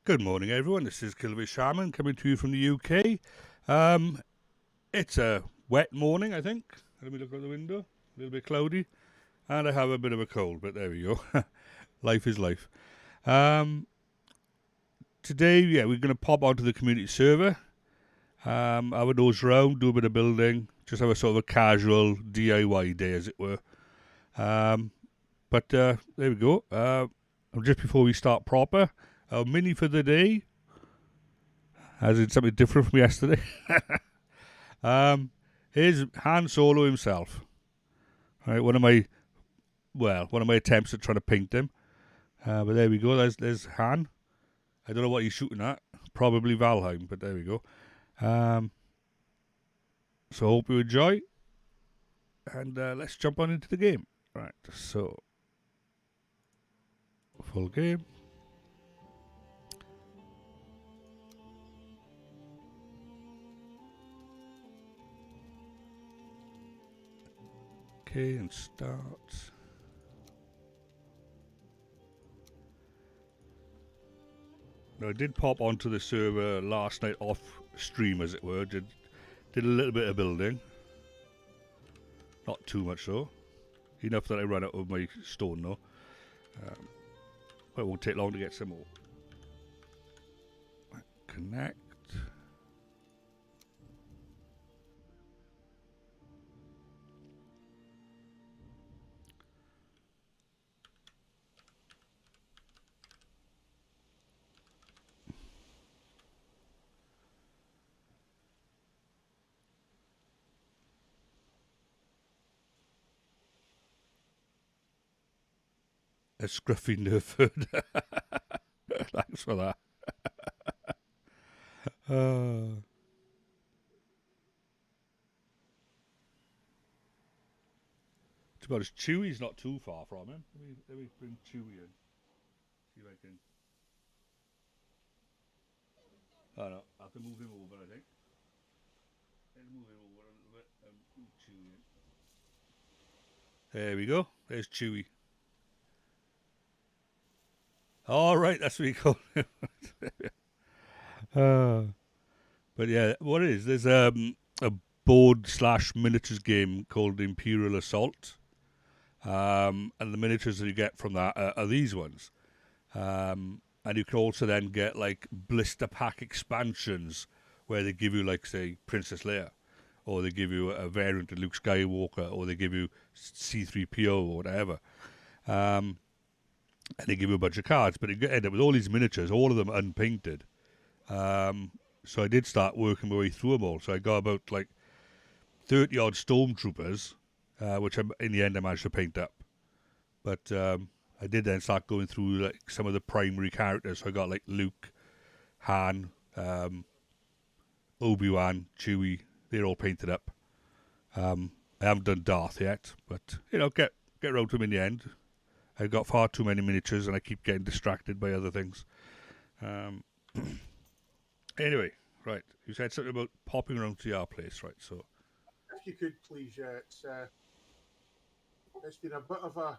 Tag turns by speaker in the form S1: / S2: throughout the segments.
S1: Good morning, everyone. This is Kilveyshaman coming to you from the UK. It's a wet morning, I think. Let me look out the window. A little bit cloudy. And I have a bit of a cold, but there we go. Life is life. Um, Today, we're going to pop onto the community server. Have a nose round, do a bit of building. Just have a sort of a casual DIY day, as it were. But there we go. Just before we start proper, our mini for the day, as in something different from yesterday. Um, Here's Han Solo himself. Right, one of my attempts at trying to paint him. But there we go. There's Han. I don't know what he's shooting at. Probably Valheim, but there we go. Um, so hope you enjoy, and let's jump on into the game. Right, so full game. Okay, and start. Now I did pop onto the server last night off stream, as it were. Did a little bit of building. Not too much though. Enough that I ran out of my stone though. But it won't take long to get some more. Connect. A scruffy nerford. Thanks for that. To be honest, Chewie's not too far from him. Let me bring Chewie in. See if I can. Oh no, I have to move him over, I think. Let's move him over a little bit and move Chewie in. There we go. There's Chewie. All right, that's what you call him. But yeah, what it is? There's a board slash miniatures game called Imperial Assault. And the miniatures that you get from that are these ones. And you can also then get like blister pack expansions where they give you, like, say, Princess Leia, or they give you a variant of Luke Skywalker, or they give you C3PO or whatever. Um, and they give you a bunch of cards, but you end up with all these miniatures, all of them unpainted. So I did start working my way through them all. So I got about like 30 odd stormtroopers, which in the end I managed to paint up. But I did then start going through like some of the primary characters. So I got like Luke, Han, Obi-Wan, Chewie. They're all painted up. I haven't done Darth yet, but get around to him in the end. I've got far too many miniatures, and I keep getting distracted by other things. Um, anyway, right. You said something about popping around to your place, right? So
S2: If you could please, it's been a bit of a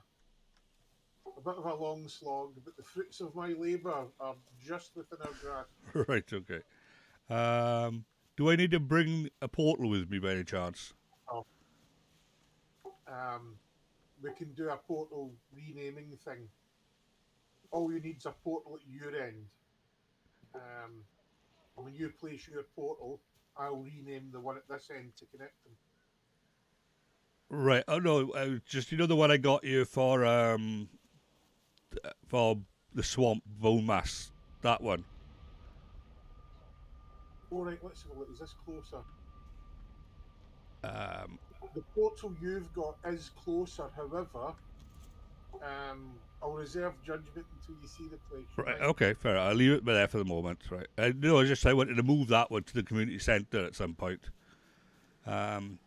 S2: long slog, but the fruits of my labour are just within our grasp.
S1: right, okay. Um, do I need to bring a portal with me by any chance?
S2: Oh, um, we can do a portal renaming thing. All you need is a portal at your end. Um, when you place your portal, I'll rename the one at this end to connect them.
S1: Right. Oh no, just the one I got you for the swamp bone mass. That one.
S2: All right, let's have a look. Is this closer?
S1: Um,
S2: The portal you've got is closer. However, I'll reserve judgment until you see the place. You
S1: right.
S2: mind?
S1: Okay. Fair. I'll leave it there for the moment. Right. No, I wanted to move that one to the community centre at some point. Um,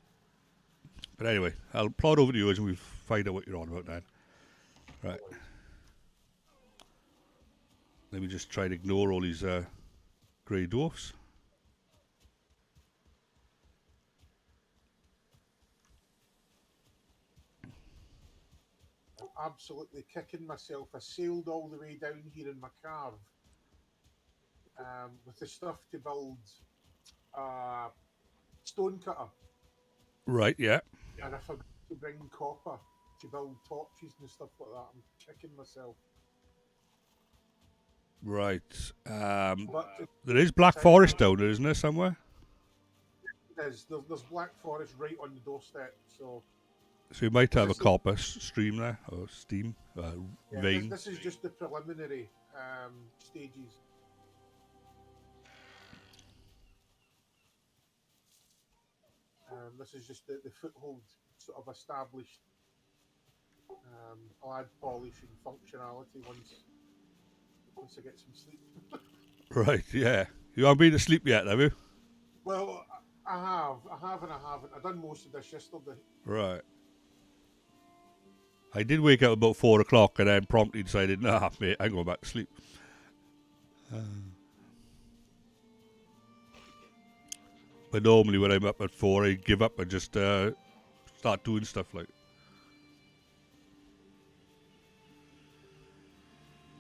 S1: but anyway, I'll plod over to yours and we'll find out what you're on about then. Right. Let me just try and ignore all these grey dwarfs.
S2: I'm absolutely kicking myself. I sailed all the way down here in my carve. with the stuff to build a stone cutter,
S1: Right, yeah.
S2: and I forgot to bring copper to build torches and stuff like that. I'm kicking myself.
S1: Right.
S2: But
S1: There is Black Forest down there, isn't there, somewhere?
S2: there's Black Forest right on the doorstep. So
S1: So you might
S2: is
S1: have a
S2: this
S1: copper stream there, or steam,
S2: yeah,
S1: vein.
S2: this is just the preliminary stages. This is just the foothold sort of established. I'll add polish and functionality once I get some sleep.
S1: Right, yeah. You haven't been to sleep yet, have you?
S2: Well, I have, and I haven't. I done most of this yesterday.
S1: Right. I did wake up about 4 o'clock and then promptly decided, nah, mate, I'm going back to sleep. But normally when I'm up at 4, I give up and just start doing stuff like.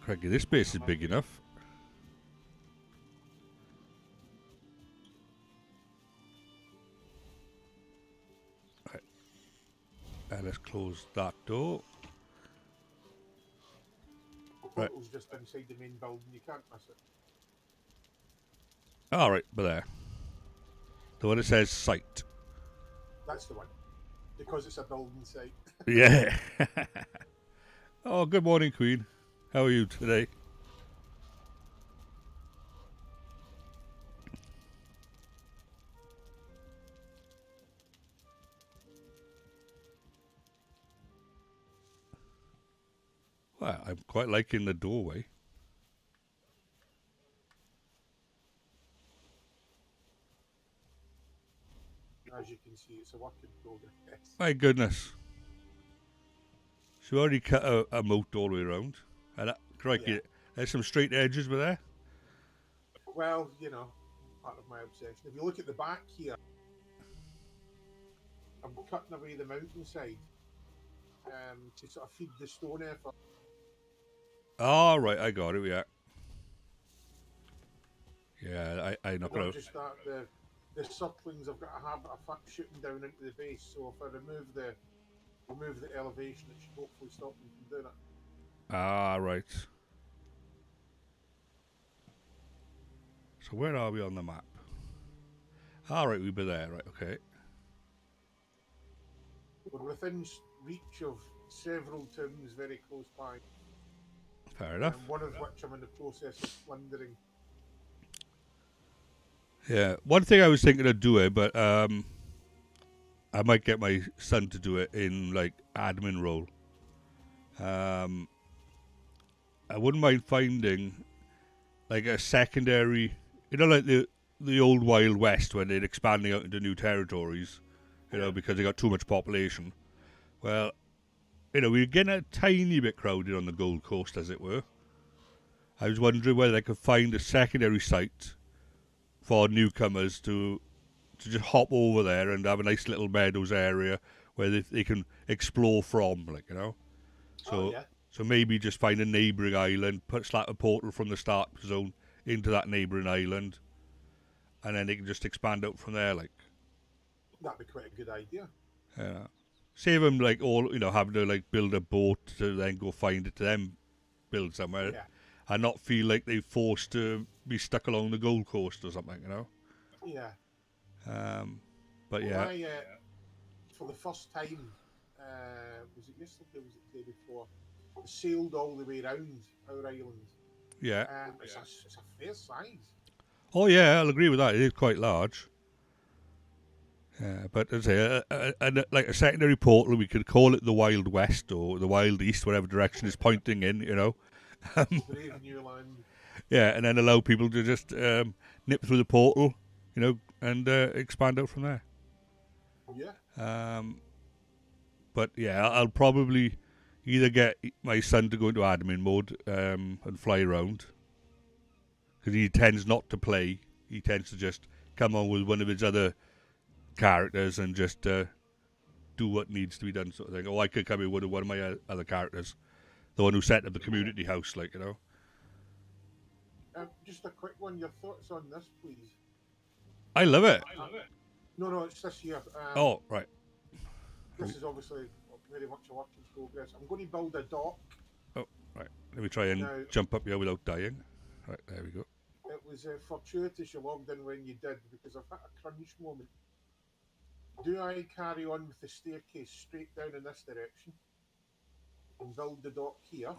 S1: Craigie, this base is big enough. Right. And let's close that door.
S2: The
S1: Right.
S2: portal's just inside the main building. You can't miss it.
S1: Alright, but there. The one that says site.
S2: That's the one. Because it's a building site.
S1: Yeah. Oh, good morning, Queen. How are you today? Well, I'm quite liking the doorway.
S2: As you can see, it's a work in progress.
S1: My goodness. She already cut a moat all the way around. And crikey,
S2: Yeah.
S1: there's some straight edges with there.
S2: Well, part of my obsession. If you look at the back here, I'm cutting away the mountainside to sort of feed the stone effort.
S1: Oh, right, I got it, yeah. Yeah, I'm not
S2: Not
S1: going to.
S2: just that, the circlings I've got to have a shooting down into the base. So if I remove the elevation, it should hopefully stop them from doing it.
S1: Ah, right. So where are we on the map? All right, we'll be there, right, okay.
S2: We're within reach of several towns very close by.
S1: Fair enough.
S2: One of which I'm in the process of plundering.
S1: Yeah, one thing I was thinking of doing, but I might get my son to do it in, like, admin role. I wouldn't mind finding, like, a secondary, like the old Wild West when they're expanding out into new territories, because they got too much population. Well, we're getting a tiny bit crowded on the Gold Coast, as it were. I was wondering whether I could find a secondary site for newcomers to just hop over there and have a nice little meadows area where they can explore from, So maybe just find a neighbouring island, slap a portal from the start zone into that neighbouring island, and then they can just expand out from there, like.
S2: That'd be quite a good idea.
S1: Yeah. Save them, like, all, having to, like, build a boat to then go find it to then build somewhere.
S2: Yeah.
S1: And not feel like they're forced to be stuck along the Gold Coast or something,
S2: Yeah.
S1: But
S2: well,
S1: yeah.
S2: I, for the first time, was it yesterday? Was it the day before? I sailed all the way around our island.
S1: Yeah.
S2: It's a fair size.
S1: Oh yeah, I'll agree with that. It is quite large. Yeah, but as I say, like a secondary portal, we could call it the Wild West or the Wild East, whatever direction it's pointing in,
S2: Brave new land.
S1: Yeah, and then allow people to just nip through the portal, and expand out from there.
S2: Yeah.
S1: But yeah, I'll probably either get my son to go into admin mode and fly around, because he tends not to play. He tends to just come on with one of his other characters and just do what needs to be done, sort of thing. Or I could come in with one of my other characters, the one who set up the community house, like.
S2: Just a quick one. Your thoughts on this, please?
S1: I love it.
S2: No, it's this year.
S1: Oh, right.
S2: This is obviously very much a work in progress. I'm going to build a dock.
S1: Oh, right. Let me try and
S2: Now,
S1: jump up here without dying. Right, there we go.
S2: it was fortuitous you logged in when you did because I've had a crunch moment. Do I carry on with the staircase straight down in this direction and build the dock here?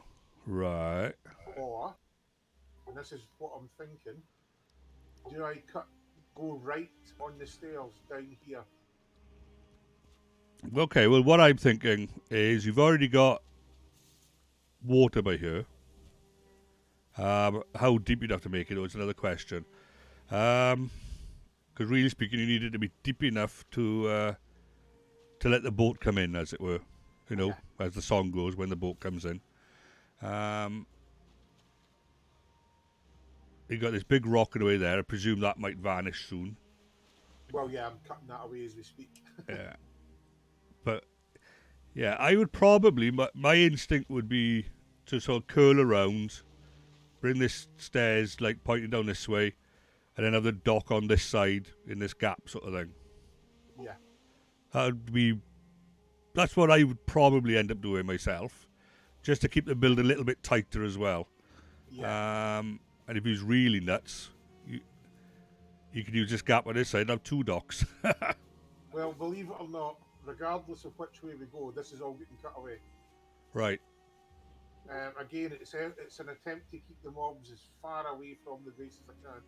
S1: Right.
S2: Or, and this is what I'm thinking, do I go right on the stairs down here?
S1: Okay, well, what I'm thinking is you've already got water by here. How deep you'd have to make it is another question. Because really speaking, you need it to be deep enough to let the boat come in, as it were. You know, as the song goes, when the boat comes in. You got this big rock in the way there. I presume that might vanish soon.
S2: Well, yeah, I'm cutting that away as we speak.
S1: Yeah. But, yeah, I would probably, my instinct would be to sort of curl around, bring this stairs, like, pointing down this way, and then have the dock on this side, in this gap sort of thing.
S2: Yeah.
S1: That's what I would probably end up doing myself, just to keep the build a little bit tighter as well.
S2: Yeah.
S1: And if he's really nuts, you could use this gap on this side and have two docks.
S2: Well, believe it or not, regardless of which way we go, this is all getting cut away.
S1: Right.
S2: Again, it's an attempt to keep the mobs as far away from the base as I can.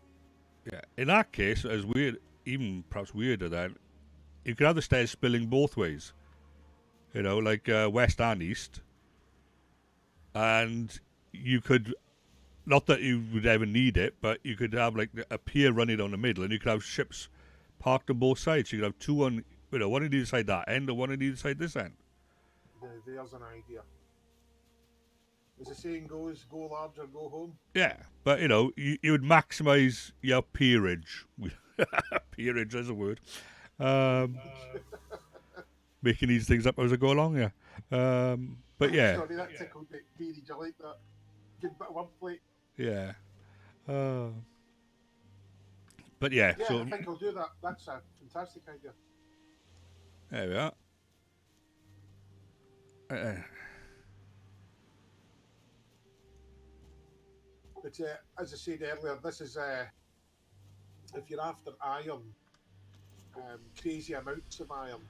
S1: Yeah. In that case, as weird, even perhaps weirder then, you could have the stairs spilling both ways. You know, like west and east. And you could, not that you would ever need it, but you could have like a pier running down the middle, and you could have ships parked on both sides. So you could have two on, one on either side that end, and one on either side this end.
S2: There's an idea. As the saying goes, go large or go home.
S1: Yeah, but you would maximise your peerage. Peerage is a word. Making these things up as I go along, yeah. But yeah.
S2: Sorry, that tickled me. Peerage, I like that. Good bit of wordplay.
S1: Yeah. But yeah,
S2: Yeah,
S1: so
S2: I think I'll do that. That's a fantastic idea.
S1: there we are.
S2: But as I said earlier, this is if you're after iron, crazy amounts of iron,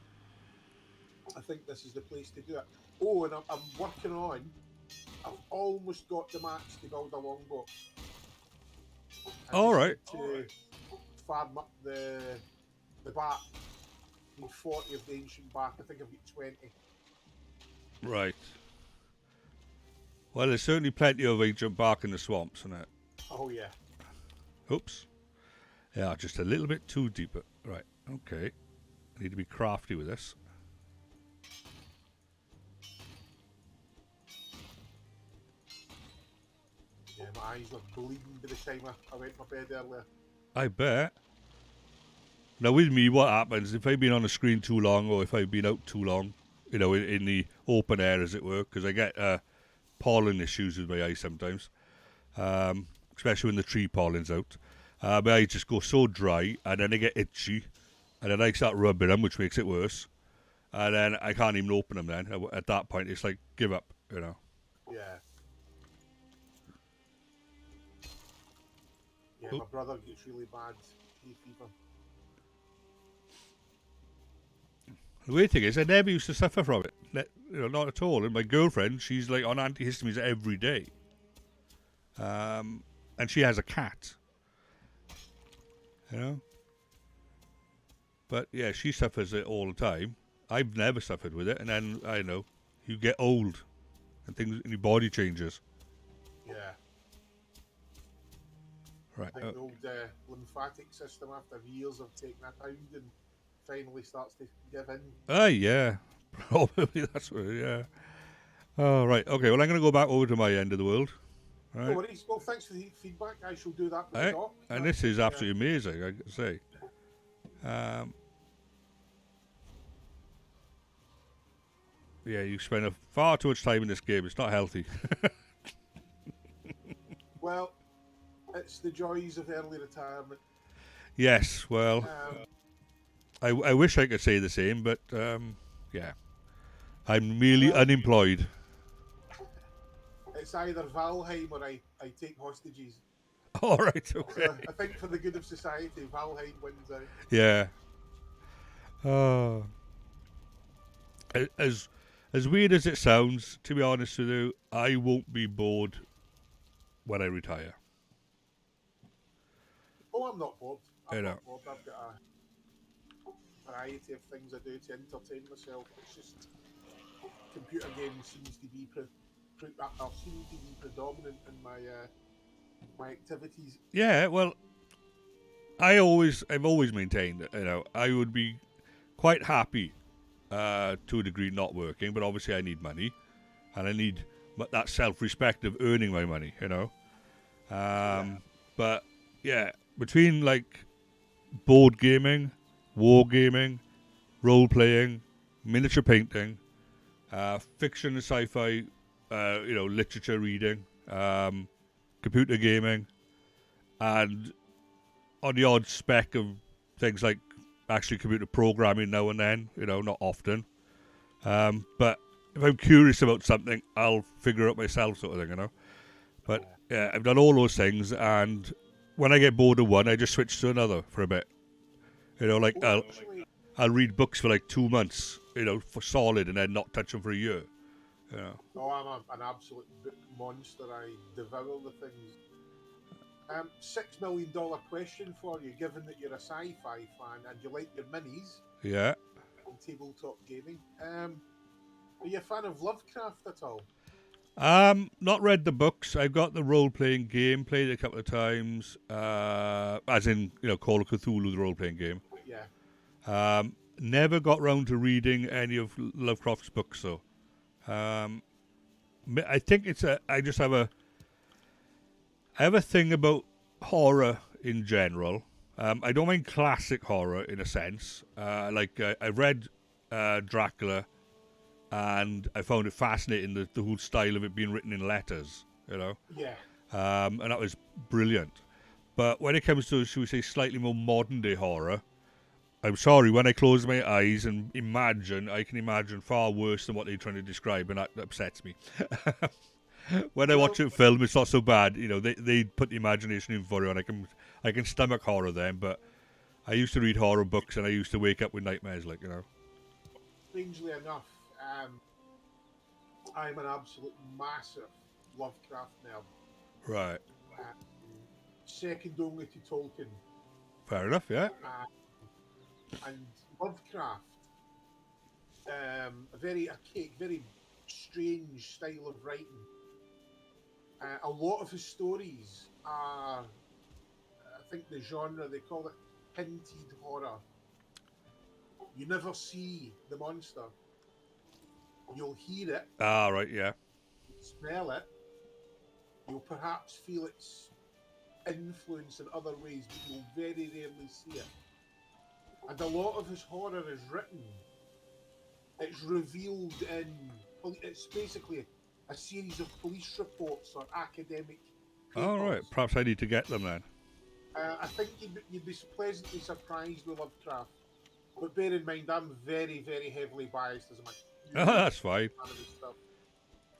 S2: I think this is the place to do it. Oh, and I'm working on. I've almost got the match to build a longboat.
S1: All right.
S2: To farm up the bark. I need 40 of the ancient bark. I think I've got 20.
S1: Right. Well, there's certainly plenty of ancient bark in the swamps, isn't it?
S2: Oh, yeah.
S1: Oops. Yeah, just a little bit too deep. Right, okay. I need to be crafty with this.
S2: Yeah, my eyes were bleeding by the time I went to bed earlier.
S1: I bet. Now, with me, what happens if I've been on the screen too long, or if I've been out too long, in the open air, as it were, because I get pollen issues with my eyes sometimes, especially when the tree pollen's out. My eyes just go so dry, and then they get itchy, and then I start rubbing them, which makes it worse. And then I can't even open them then. At that point, it's like, give up,
S2: Yeah. Yeah, my brother gets really bad hay fever.
S1: The weird thing is, I never used to suffer from it. Not at all. And my girlfriend, she's like on antihistamines every day. And she has a cat. But yeah, she suffers it all the time. I've never suffered with it. And then, I know, you get old and things in your body changes.
S2: Yeah.
S1: Right.
S2: I think the old lymphatic system after years of taking a pound and finally starts to give in.
S1: Yeah. Probably that's what, yeah. Oh, right. Okay, well, I'm going to go back over to my end of the world. Right.
S2: No worries. Well, thanks for the feedback. I shall do that with the doc.
S1: And this is absolutely amazing, I can say. Yeah, you spend far too much time in this game. It's not healthy.
S2: Well, It's the joys of early retirement.
S1: Yes, well,
S2: Um,
S1: I wish I could say the same, but yeah, I'm merely
S2: well,
S1: unemployed.
S2: it's either Valheim or I take hostages.
S1: All right, okay.
S2: So I think for the good of society, Valheim wins out.
S1: Yeah. Oh. As weird as it sounds, to be honest with you, I won't be bored when I retire.
S2: Oh, I'm not bored.
S1: You
S2: I'm
S1: know.
S2: not bored. I've got a variety of things I do to entertain myself. It's just computer games seems to be seem to be predominant in my activities.
S1: Yeah, well, I've always maintained that I would be quite happy to a degree not working, but obviously I need money, and I need that self-respect of earning my money.
S2: Yeah.
S1: But yeah, between like board gaming, war gaming, role playing, miniature painting, fiction and sci-fi, literature reading, computer gaming, and on the odd speck of things like actually computer programming now and then, not often. But if I'm curious about something, I'll figure it out myself, sort of thing. But yeah, I've done all those things, and when I get bored of one, I just switch to another for a bit. Like
S2: Oh, actually,
S1: I'll read books for like 2 months, for solid, and then not touch them for a year.
S2: oh, an absolute book monster. I devour the things. $6 million question for you, given that you're a sci-fi fan and you like your minis
S1: Yeah.
S2: and tabletop gaming. Are you a fan of Lovecraft at all?
S1: Not read the books. I've got the role-playing game, played it a couple of times, as in, Call of Cthulhu, the role-playing game.
S2: Yeah.
S1: Never got round to reading any of Lovecraft's books, though. I think I have a thing about horror in general. I don't mind classic horror in a sense. I've read Dracula, and I found it fascinating, the whole style of it being written in letters,
S2: Yeah.
S1: and that was brilliant. But when it comes to, should we say, slightly more modern day horror, I'm sorry, when I close my eyes and I can imagine far worse than what they're trying to describe, and that upsets me. When I watch a film, it's not so bad. They put the imagination in for you, and I can stomach horror then. But I used to read horror books, and I used to wake up with nightmares,
S2: Strangely enough, I'm an absolute massive Lovecraft nerd.
S1: Right.
S2: Second only to Tolkien.
S1: Fair enough, yeah.
S2: And Lovecraft, a very archaic, very strange style of writing. A lot of his stories are, I think the genre, they call it hinted horror. You never see the monster. You'll hear it,
S1: Ah, right, yeah.
S2: smell it, you'll perhaps feel its influence in other ways, but you'll very rarely see it. And a lot of his horror is written, it's revealed it's basically a series of police reports or academic papers.
S1: All right, perhaps I need to get them then.
S2: I think you'd be pleasantly surprised with Lovecraft. But bear in mind, I'm very, very heavily biased as a
S1: That's fine.
S2: fan of his stuff.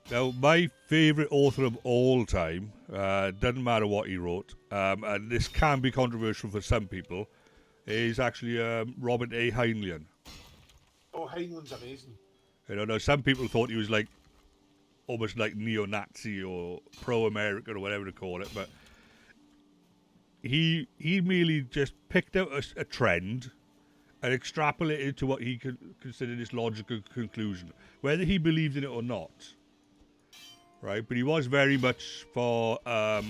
S1: Now, my favourite author of all time, doesn't matter what he wrote, and this can be controversial for some people, is actually Robert A. Heinlein.
S2: Oh, Heinlein's amazing.
S1: Now some people thought he was like almost like neo-Nazi or pro-American or whatever to call it, but he merely just picked out a trend and extrapolated to what he considered his logical conclusion, whether he believed in it or not. Right, but he was very much for the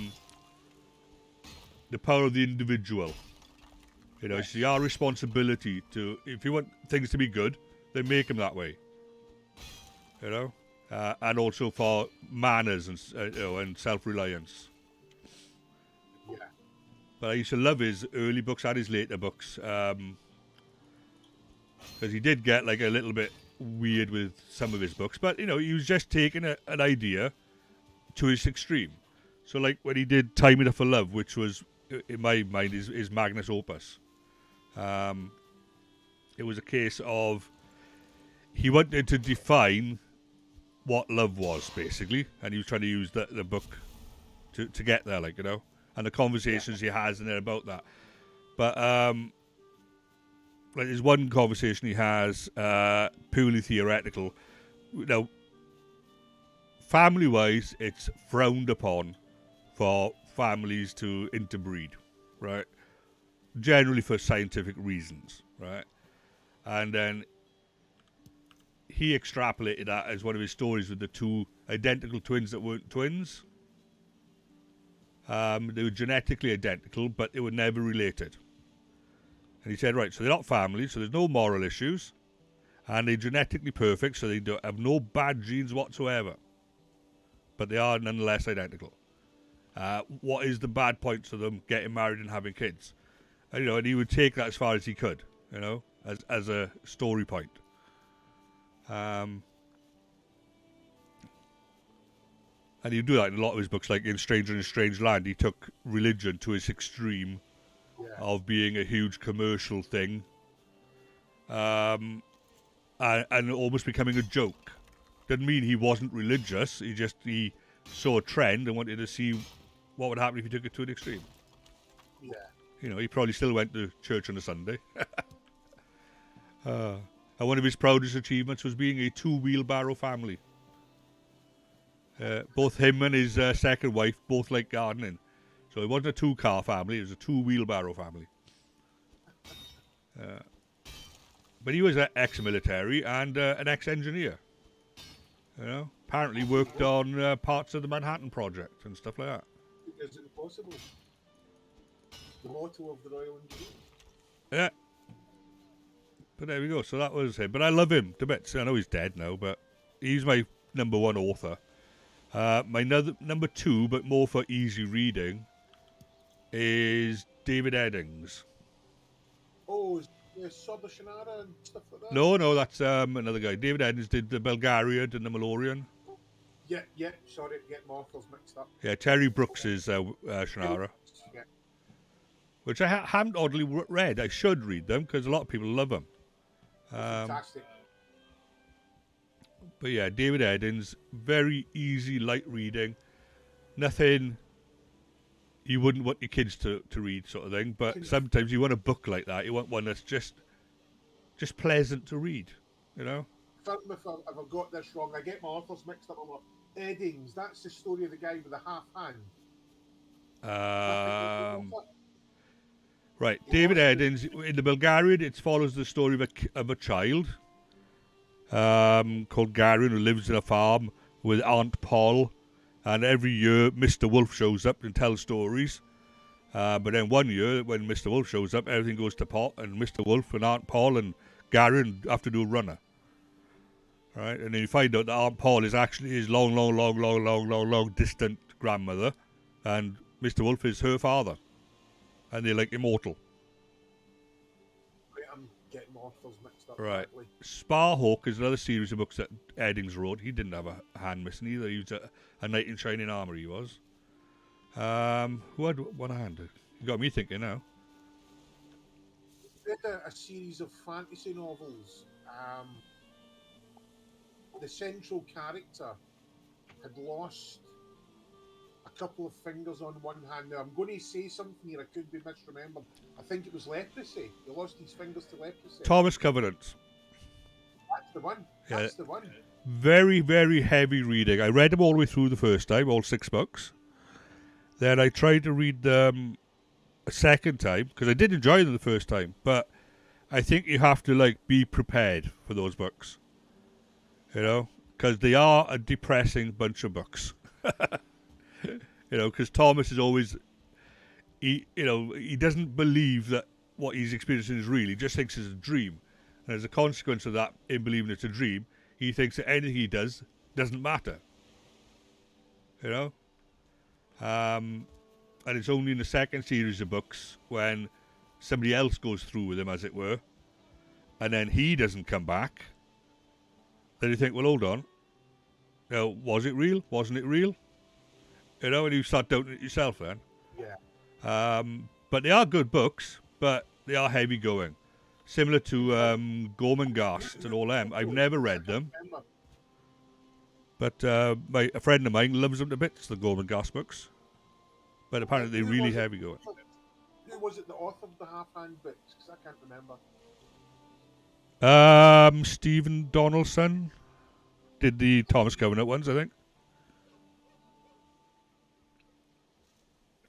S1: power of the individual. It's our responsibility to, if you want things to be good, then make them that way. And also for manners and self-reliance.
S2: Yeah.
S1: But I used to love his early books and his later books, because he did get like a little bit weird with some of his books. But he was just taking an idea to its extreme. So, like, when he did Time Enough for Love, which was, in my mind, is magnus opus, it was a case of he wanted to define what love was, basically, and he was trying to use the book to get there, like, you know, and the conversations he has in there about that. But, like, there's one conversation he has, purely theoretical. Now, family-wise, it's frowned upon for families to interbreed, right? Generally for scientific reasons, right? And then he extrapolated that as one of his stories with the two identical twins that weren't twins. They were genetically identical, but they were never related. And he said, right, so they're not family, so there's no moral issues, and they're genetically perfect, so they don't have no bad genes whatsoever. But they are nonetheless identical. What is the bad points of them getting married and having kids? And, you know, and he would take that as far as he could, you know, as a story point. And he'd do that in a lot of his books, like in Stranger in a Strange Land. He took religion to its extreme of being a huge commercial thing, and almost becoming a joke. Didn't mean he wasn't religious. He saw a trend and wanted to see what would happen if he took it to an extreme.
S2: Yeah.
S1: You know, he probably still went to church on a Sunday. And one of his proudest achievements was being a two-wheelbarrow family. Both him and his second wife both like gardening. So it wasn't a two-car family, it was a two-wheelbarrow family. But he was an ex-military and an ex-engineer. You know, apparently worked on parts of the Manhattan Project and stuff like that.
S2: Is it possible? The motto of the Royal Engineers.
S1: Yeah. But there we go. So that was him. But I love him to bits. I know he's dead now, but he's my number one author. My number two, but more for easy reading, is David Eddings.
S2: Oh, Sword of Shannara and stuff like that?
S1: No, that's another guy. David Eddings did the Belgariad and the Malorian.
S2: Yeah, sorry, getting authors mixed up.
S1: Yeah, Terry Brooks is Shannara.
S2: Yeah.
S1: Which I haven't oddly read. I should read them because a lot of people love them.
S2: Fantastic.
S1: But yeah, David Eddings, very easy, light reading. Nothing you wouldn't want your kids to read, sort of thing. But sometimes you want a book like that. You want one that's just pleasant to read, you know?
S2: If I've got this wrong, I get my authors mixed up. I'm like, Eddings, that's the story of the guy with the half hand.
S1: Right, David Eddings, in the Belgariad, it follows the story of a child called Garen, who lives in a farm with Aunt Poll, and every year Mr. Wolf shows up and tells stories. But then one year, when Mr. Wolf shows up, everything goes to pot, and Mr. Wolf and Aunt Poll and Garen have to do a runner. Right, and then you find out that Aunt Poll is actually his long distant grandmother, and Mr. Wolf is her father. And they're like immortal.
S2: I'm getting authors mixed up.
S1: Right.
S2: Badly.
S1: Sparhawk is another series of books that Eddings wrote. He didn't have a hand missing either. He was a knight in shining armour, he was. Who had one hand? You got me thinking now.
S2: They did a series of fantasy novels. The central character had lost a couple of fingers on one hand. Now, I'm going to say something here, I could be misremembered. I think it was leprosy. He lost his fingers to leprosy.
S1: Thomas Covenant.
S2: That's the one. That's the one.
S1: Very, very heavy reading. I read them all the way through the first time, all 6 books. Then I tried to read them a second time, because I did enjoy them the first time, but I think you have to, like, be prepared for those books. You know? Because they are a depressing bunch of books. You know, because Thomas is always, he doesn't believe that what he's experiencing is real. He just thinks it's a dream. And as a consequence of that, in believing it's a dream, he thinks that anything he does doesn't matter. You know? And it's only in the second series of books when somebody else goes through with him, as it were, and then he doesn't come back, then you think, well, hold on. You know, was it real? Wasn't it real? You know, and you start doubting it yourself then.
S2: Yeah.
S1: But they are good books, but they are heavy going. Similar to Gormenghast and all them. I've never read them,
S2: Remember.
S1: but a friend of mine loves them to bits, the Gormenghast books. But apparently they're
S2: Who
S1: really
S2: was it?
S1: heavy going.
S2: Who was it that authored the half-hand books? Because I can't remember.
S1: Stephen Donaldson did the Thomas Covenant ones, I think.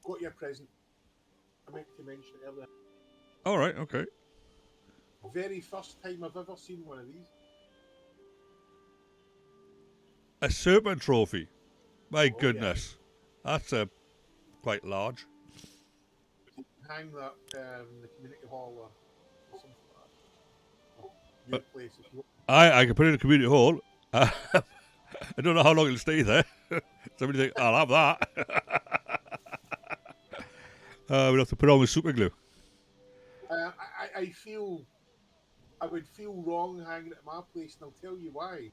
S2: Got your present. I meant to mention it earlier.
S1: All right, okay.
S2: Very first time I've ever seen one of these.
S1: A serpent trophy. My
S2: Oh,
S1: goodness, that's quite large.
S2: You can hang that in the community hall or something like that. Or your
S1: But
S2: place if you want.
S1: I can put it in a community hall. I don't know how long it'll stay there. Somebody think, I'll have that. We'll have to put on with super glue.
S2: I feel I would feel wrong hanging it at my place, and I'll tell you why.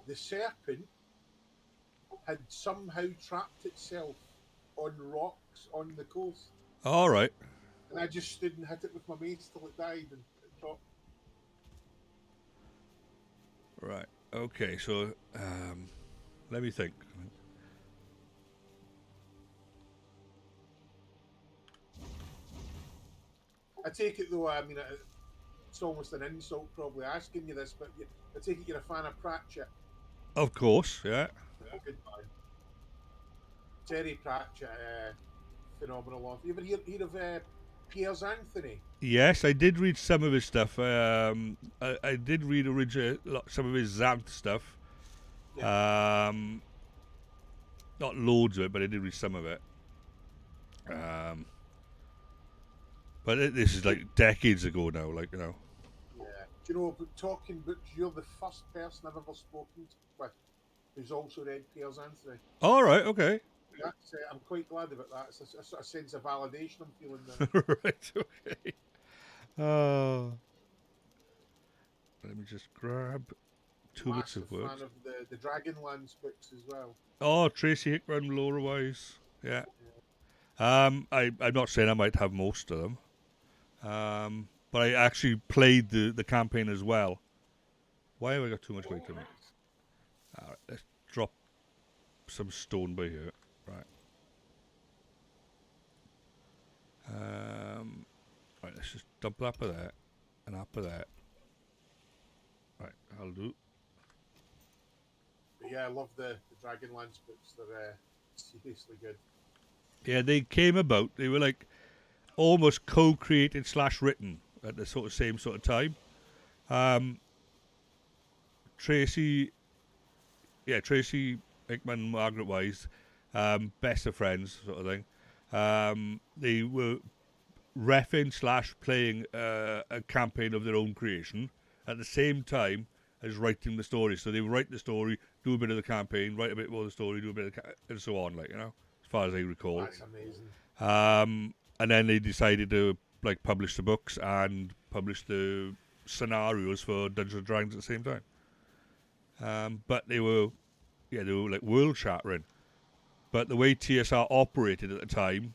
S2: The serpent had somehow trapped itself on rocks on the coast,
S1: All right.
S2: and I just stood and hit it with my mace till it died and it dropped.
S1: Right. Okay, so let me think.
S2: I take it though. I mean, it's almost an insult probably asking you this, but I take it you're a fan of Pratchett.
S1: Of course, yeah.
S2: Good man. Terry Pratchett, phenomenal author. You ever hear of Piers Anthony?
S1: Yes, I did read some of his stuff. I did read some of his Xanth stuff.
S2: Yeah.
S1: Not loads of it, but I did read some of it. But this is like decades ago now, like, you know.
S2: Yeah. Do you know, but talking books, you're the first person I've ever spoken with who's also read Piers Anthony.
S1: All right, okay.
S2: That's, I'm quite glad about that. It's a sort of sense of validation I'm feeling now.
S1: Right, okay. Uh, Let me just grab 2 bits
S2: Massive
S1: of words.
S2: fan of the Dragonlance books as well.
S1: Oh, Tracy Hickman, Laura Wise. Yeah.
S2: Yeah.
S1: I'm not saying I might have most of them. But I actually played the campaign as well. Why have I got too much weight on me? Alright, let's drop some stone by here. Right. Right, let's just dump that by there and that by there. Right, I'll do.
S2: But yeah, I love the Dragonlance books. They're seriously good.
S1: Yeah, they came about. They were like almost co-created / written at the sort of same sort of time. Tracy Hickman, Margaret Wise, best of friends sort of thing. They were reffing / playing a campaign of their own creation at the same time as writing the story. So they would write the story, do a bit of the campaign, write a bit more of the story, do a bit of and so on, like, you know, as far as I recall.
S2: That's amazing.
S1: And then they decided to like publish the books and publish the scenarios for Dungeons and Dragons at the same time. But they were like world shattering. But the way TSR operated at the time,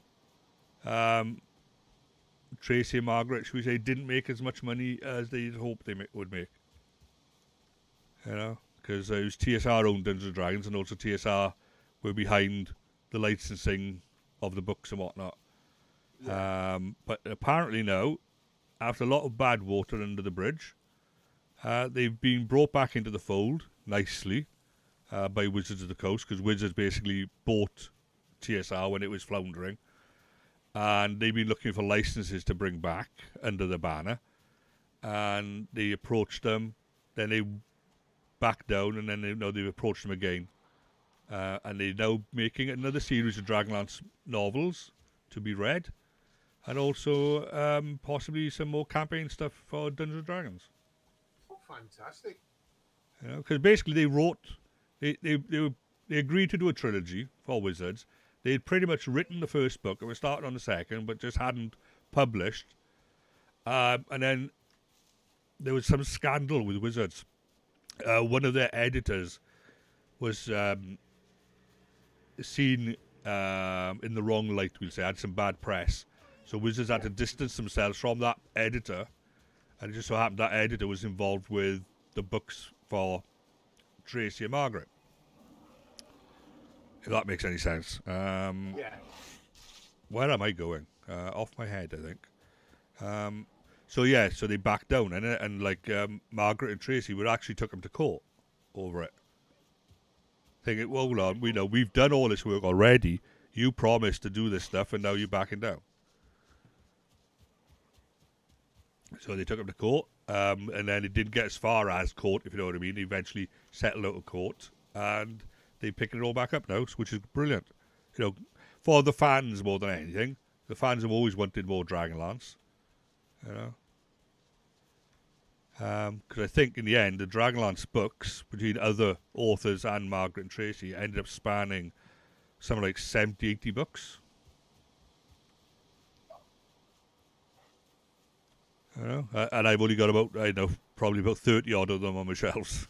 S1: Tracy and Margaret, should we say, didn't make as much money as they hoped they would make. You know, because it was TSR owned Dungeons and Dragons, and also TSR were behind the licensing of the books and whatnot.
S2: Yeah.
S1: But apparently now, after a lot of bad water under the bridge, they've been brought back into the fold nicely by Wizards of the Coast, because Wizards basically bought TSR when it was floundering, and they've been looking for licenses to bring back under the banner, and they approached them, then they backed down, and then they've approached them again, and they're now making another series of Dragonlance novels to be read, and also possibly some more campaign stuff for Dungeons and Dragons.
S2: Oh, fantastic.
S1: You know, because basically they agreed to do a trilogy for Wizards. They had pretty much written the first book and were starting on the second, but just hadn't published. And then there was some scandal with Wizards. One of their editors was seen in the wrong light, we'll say, had some bad press. So Wizards had to distance themselves from that editor, and it just so happened that editor was involved with the books for Tracy and Margaret. If that makes any sense.
S2: Yeah.
S1: Where am I going? Off my head, I think. So they backed down, and like Margaret and Tracy would actually took them to court over it, thinking, well, hold on, we know we've done all this work already. You promised to do this stuff, and now you're backing down. So they took him to court, and then it didn't get as far as court, if you know what I mean. They eventually settled out of court, and they're picking it all back up now, which is brilliant. You know, for the fans more than anything. The fans have always wanted more Dragonlance. You know, because I think in the end, the Dragonlance books between other authors and Margaret and Tracy ended up spanning something like 70, 80 books. You know, and I've only got probably about 30 odd of them on my shelves.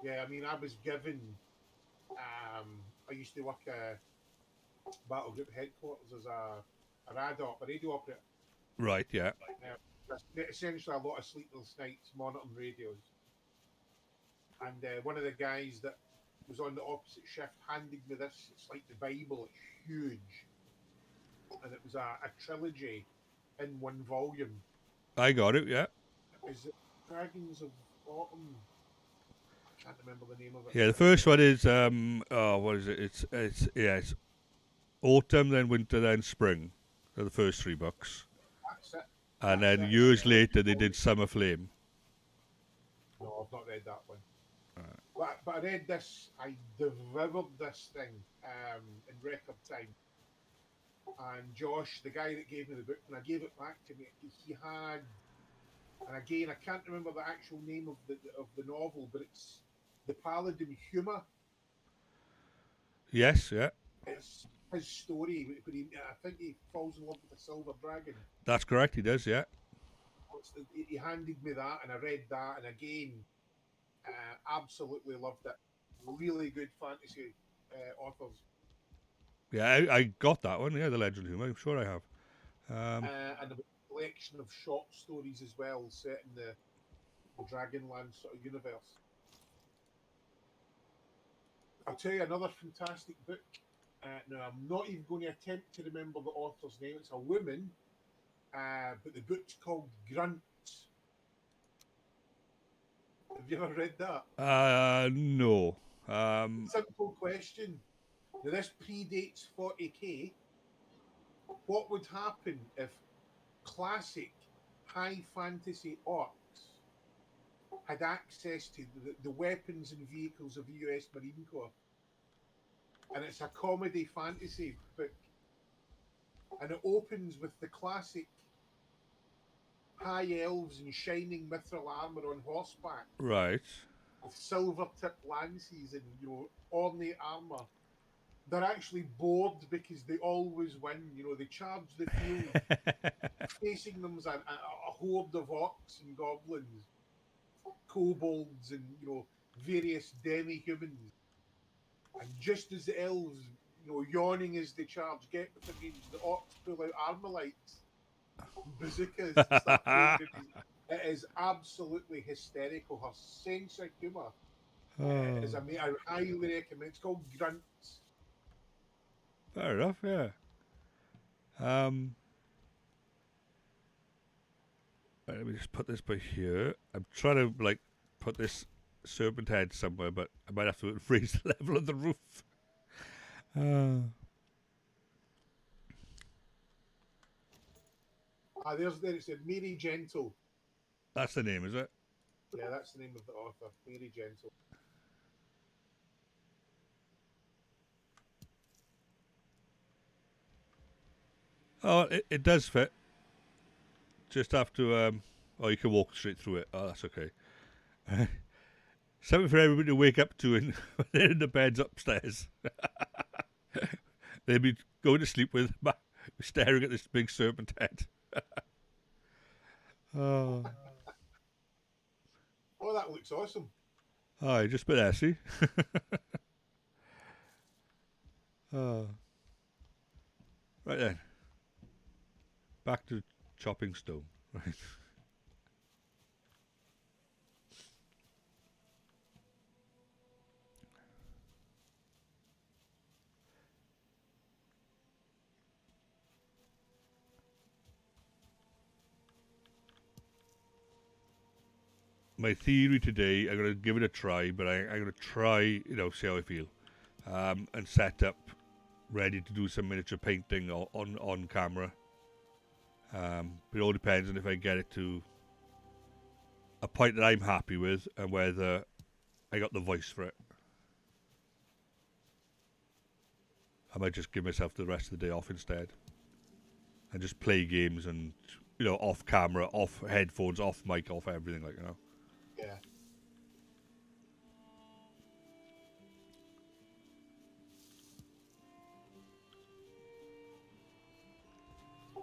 S2: Yeah, I mean, I was given. I used to work at Battle Group headquarters as a radio operator.
S1: Right, yeah.
S2: Essentially, a lot of sleepless nights monitoring radios. And one of the guys that was on the opposite shift handed me this. It's like the Bible. It's huge, and it was a trilogy in one volume.
S1: I got it, yeah.
S2: Is it Dragons of Autumn? I can't remember the name of it.
S1: Yeah, the first one is what is it? It's autumn, then winter, then spring. They're the first 3 books.
S2: That's it.
S1: And
S2: That's
S1: then
S2: it.
S1: years later they did Summer Flame.
S2: No, I've not read that one. But I read this. I devoured this thing in record time. And Josh, the guy that gave me the book, when I gave it back to me, he had. And again, I can't remember the actual name of the novel, but it's The Paladin Humor.
S1: Yes, yeah.
S2: It's his story, but I think he falls in love with a silver dragon.
S1: That's correct, he does, yeah.
S2: He handed me that, and I read that, and again, absolutely loved it. Really good fantasy authors.
S1: Yeah, I got that one, yeah, The Legend of Whom. I'm sure I have.
S2: And a collection of short stories as well, set in the Dragonland sort of universe. I'll tell you another fantastic book. Now, I'm not even going to attempt to remember the author's name. It's a woman, but the book's called Grunt. Have you ever read that?
S1: No.
S2: Simple question. Now, this predates 40k. What would happen if classic high fantasy orcs had access to the weapons and vehicles of the US Marine Corps? And it's a comedy fantasy book. And it opens with the classic high elves in shining mithril armor on horseback.
S1: Right.
S2: With silver tipped lances and ornate armor. They're actually bored because they always win. They charge the field. Facing them is a horde of orcs and goblins, kobolds, and various demi-humans. And just as the elves, yawning as they charge, get within range, the orcs pull out armor lights, bazookas, and start playing. It is absolutely hysterical. Her sense of humour is amazing. I highly recommend. It's called Grunts.
S1: Fair enough, yeah. Right, let me just put this by here. I'm trying to put this serpent head somewhere, but I might have to raise the level of the roof.
S2: It's Mary Gentle.
S1: That's the name, is it?
S2: Yeah, that's the name of the author, Mary Gentle.
S1: Oh, it does fit. Just have to, you can walk straight through it. Oh, that's okay. Something for everybody to wake up to when they're in the beds upstairs. They'd be going to sleep with staring at this big serpent head.
S2: Oh, that looks awesome.
S1: Just a bit essy. Right then. Back to chopping stone. Right. My theory today, I'm going to give it a try, but I'm going to try, see how I feel. And set up ready to do some miniature painting on camera. But it all depends on if I get it to a point that I'm happy with and whether I got the voice for it. I might just give myself the rest of the day off instead and just play games and, off camera, off headphones, off mic, off everything,
S2: Yeah.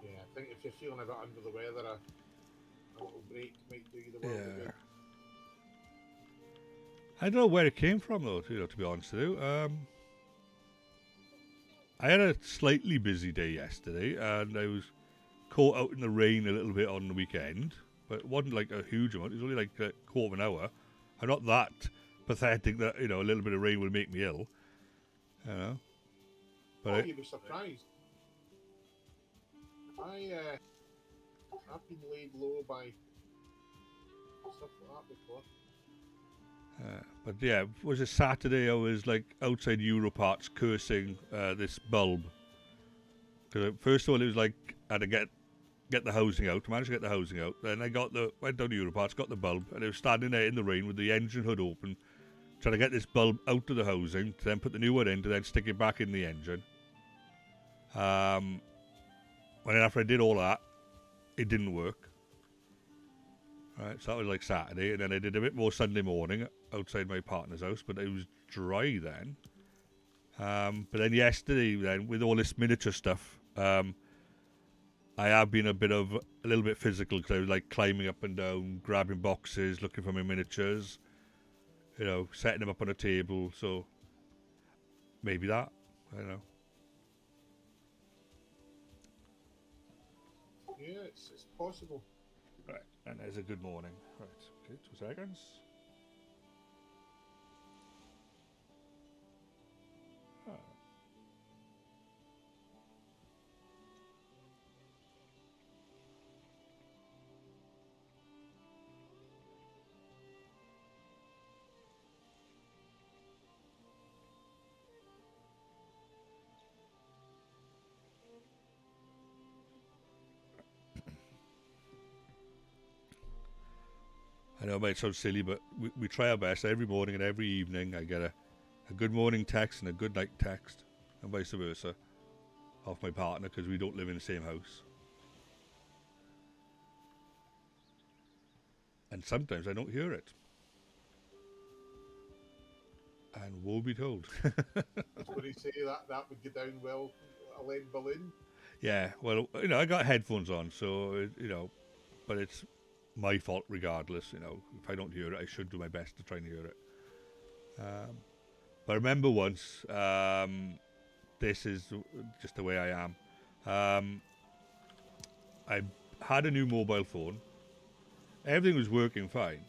S2: Yeah, I think if you're feeling a bit under the weather, a little break might do you the world of
S1: Yeah.
S2: good.
S1: I don't know where it came from, though, to be honest with you. I had a slightly busy day yesterday, and I was caught out in the rain a little bit on the weekend, but it wasn't like a huge amount. It was only like a quarter of an hour. I'm not that pathetic that, a little bit of rain will make me ill. But
S2: You'd be surprised. I've been laid low by stuff like that before.
S1: But yeah, was it Saturday? I was like outside Europarts cursing this bulb. Because first of all, it was like I had to get the housing out. Managed to get the housing out. Then I went down to Europarts, got the bulb, and I was standing there in the rain with the engine hood open, trying to get this bulb out of the housing, to then put the new one in, to then stick it back in the engine. And then after I did all that, it didn't work. Right, so that was like Saturday, and then I did a bit more Sunday morning outside my partner's house, but it was dry then. But then yesterday, then with all this miniature stuff, I have been a little bit physical because I was like climbing up and down, grabbing boxes, looking for my miniatures, setting them up on a table. So maybe that, I don't know.
S2: Yeah, it's possible.
S1: Right, and there's a good morning. Right, okay, 2 seconds. Oh. I know it might sound silly, but we try our best every morning and every evening. I get a good morning text and a good night text, and vice versa, off my partner because we don't live in the same house. And sometimes I don't hear it. And woe be told.
S2: What do you say that would go down well, a lead balloon?
S1: Yeah, well, I got headphones on, so, but it's my fault regardless, If I don't hear it, I should do my best to try and hear it. But I remember once, this is just the way I am. I had a new mobile phone. Everything was working fine.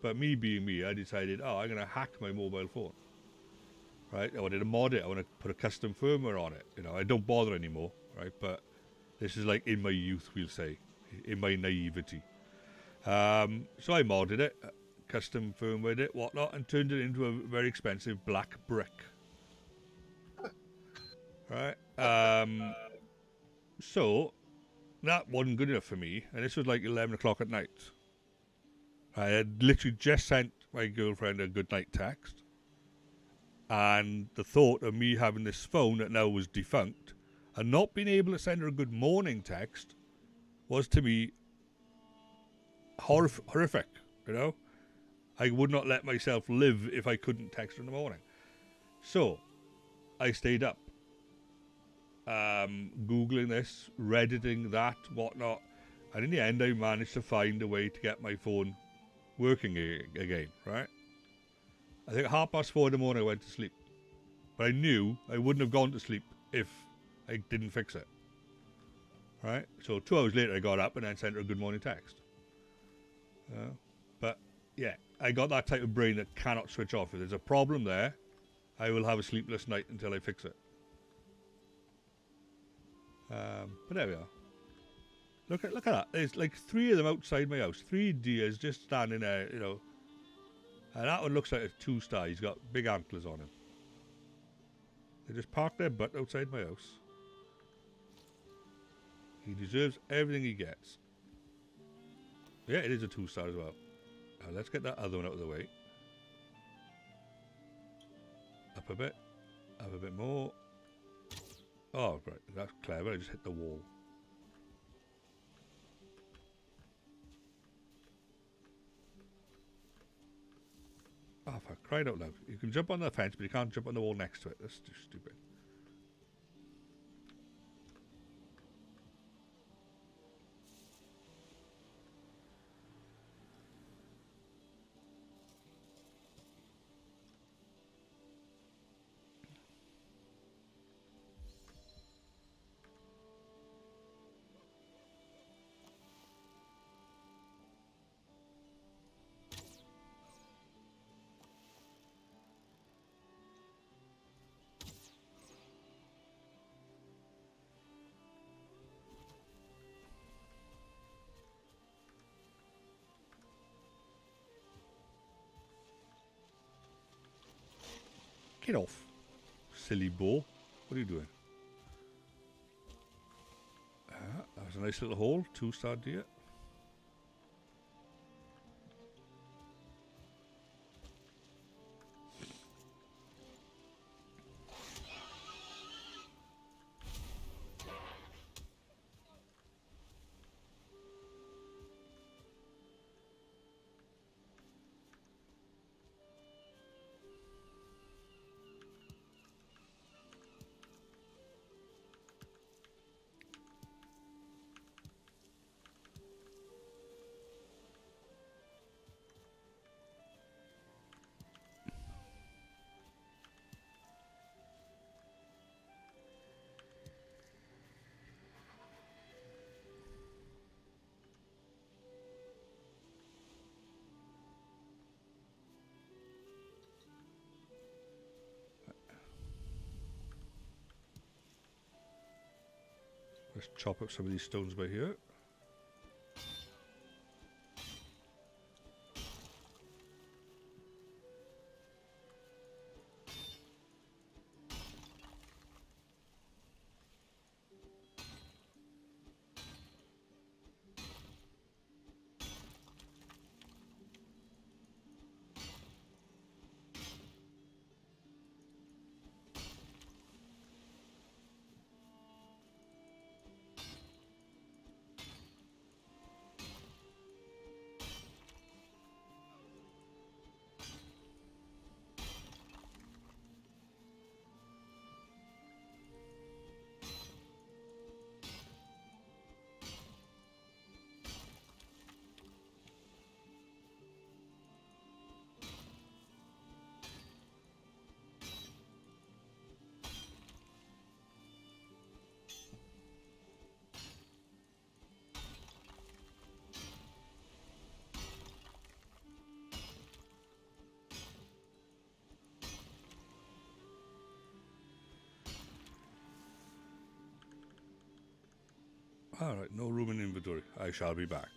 S1: But me being me, I decided, I'm going to hack my mobile phone. Right? I wanted to mod it. I want to put a custom firmware on it. I don't bother anymore. Right? But this is like in my youth, we'll say. In my naivety. So I modded it, custom firmware it, whatnot, and turned it into a very expensive black brick. Right? So that wasn't good enough for me, and this was like 11 o'clock at night. I had literally just sent my girlfriend a good night text, and the thought of me having this phone that now was defunct and not being able to send her a good morning text was to me horrific. I would not let myself live if I couldn't text her in the morning. So I stayed up, Googling this, Redditing that, whatnot, and in the end I managed to find a way to get my phone working again, right? I think 4:30 in the morning I went to sleep. But I knew I wouldn't have gone to sleep if I didn't fix it. Right? So 2 hours later I got up and then sent her a good morning text. But yeah, I got that type of brain that cannot switch off. If there's a problem there, I will have a sleepless night until I fix it. But there we are. Look at that. There's like 3 of them outside my house. 3 deers just standing there, you know. And that one looks like a 2-star. He's got big antlers on him. They just park their butt outside my house. He deserves everything he gets. Yeah, it is a 2-star as well. Now let's get that other one out of the way. Up a bit. Up a bit more. Oh, right. That's clever. I just hit the wall. Oh, for crying out loud. You can jump on the fence, but you can't jump on the wall next to it. That's just stupid. Get off, silly boar. What are you doing? That was a nice little hole. 2-star deer. Let's chop up some of these stones by here. Alright, no room in inventory. I shall be back.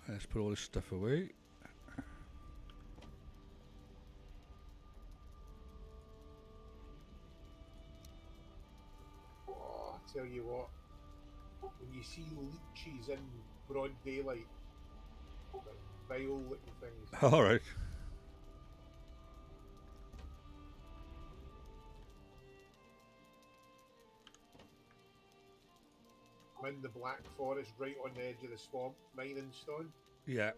S1: Let's put all this stuff away.
S2: tell you what, when you see leeches in broad daylight, they're vile looking things.
S1: All right.
S2: I'm in the Black Forest, right on the edge of the swamp, mining stone.
S1: Yeah.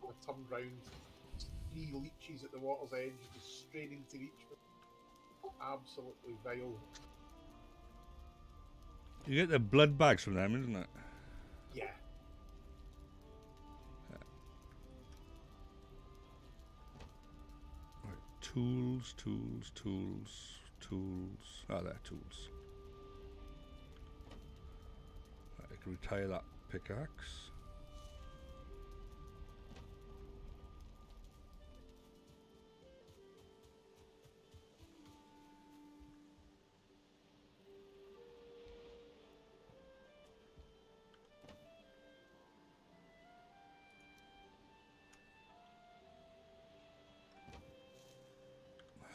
S2: I turned round, 3 leeches at the water's edge, just straining to reach me. Absolutely vile.
S1: You get the blood bags from them, isn't it?
S2: Yeah.
S1: Right. Tools. Ah, there, tools. Right, I can retire that pickaxe.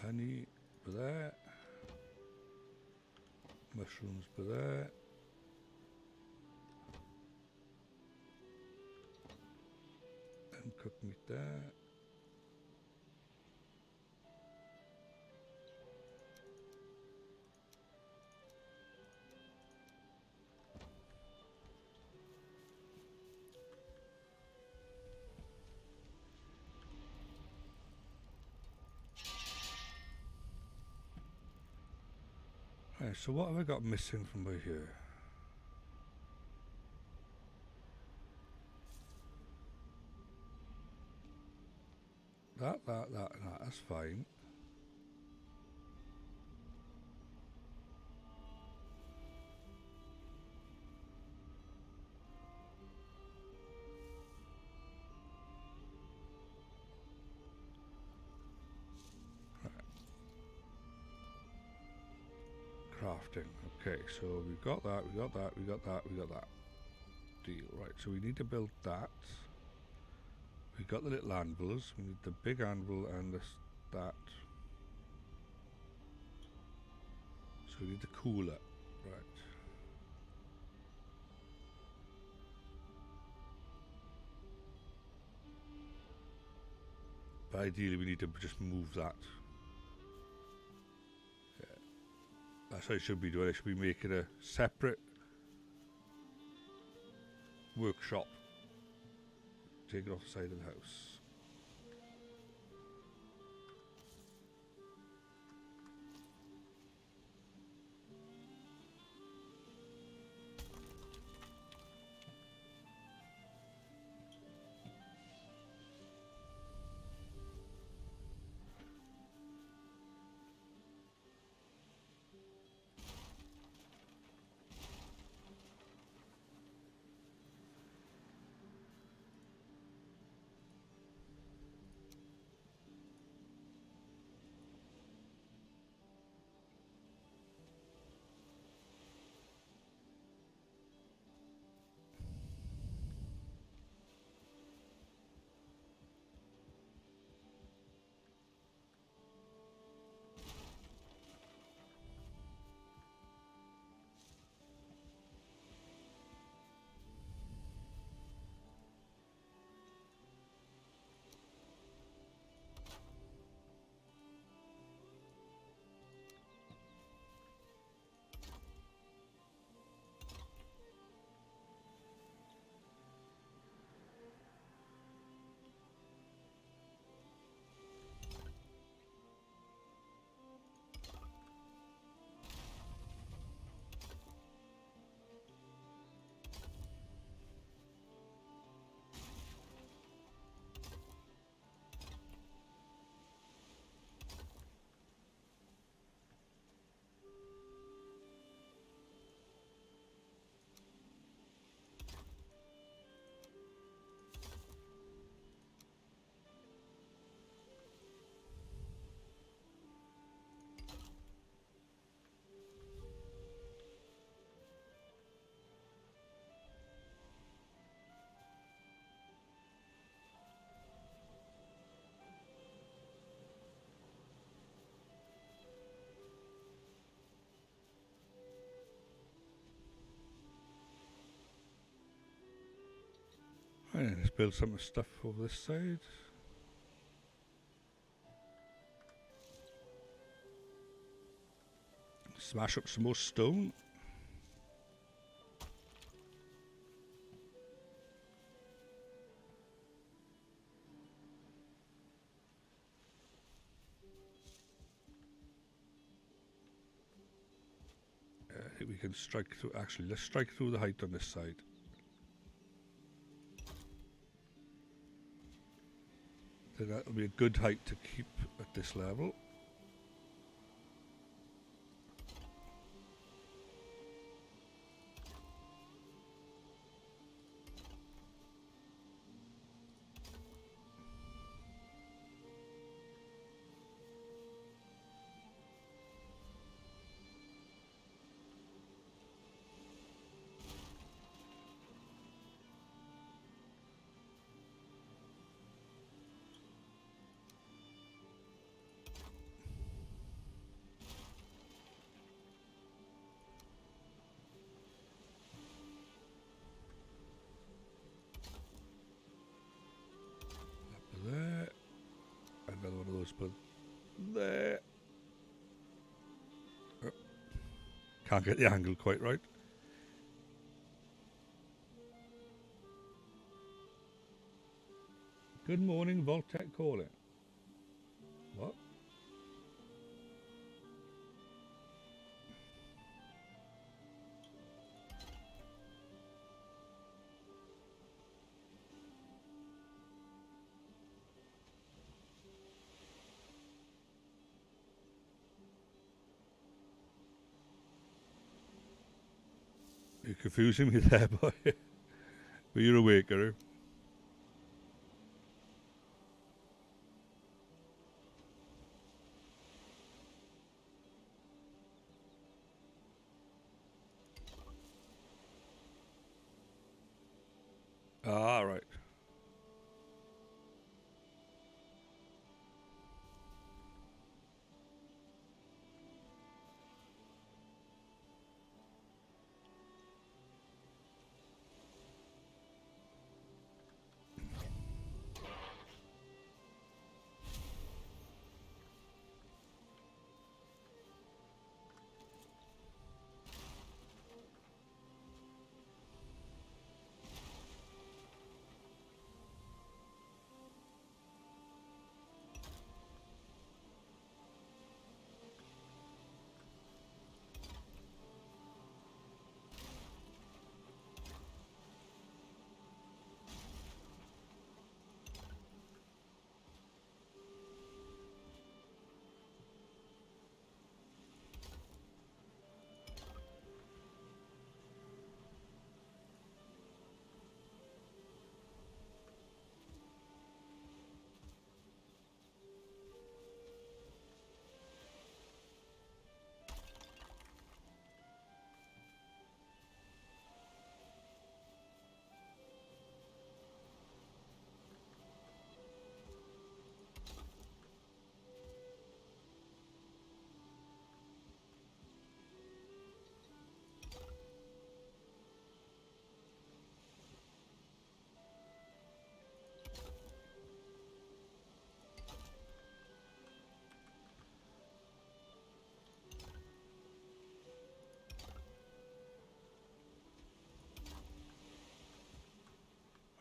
S1: Honey, for there. Mushrooms for there. And cooked meat there. Right, so what have I got missing from over here? That, that's fine. Crafting. Okay, so we got that. We got that. Deal. Right, so we need to build that. We got the little anvils. We need the big anvil and this, that. So we need the cooler. Right. But ideally we need to just move that. Yeah. That's what I should be doing. I should be making a separate workshop. Take it off the side of the house. Right, let's build some stuff over this side. Smash up some more stone. I think we can strike through. Actually, let's strike through the height on this side. I think that'll be a good height to keep at this level. There. Another one of those put there. Oh, can't get the angle quite right. Good morning, Voltec calling. What? You're confusing me there, boy. But you're awake, are you? Ah, right.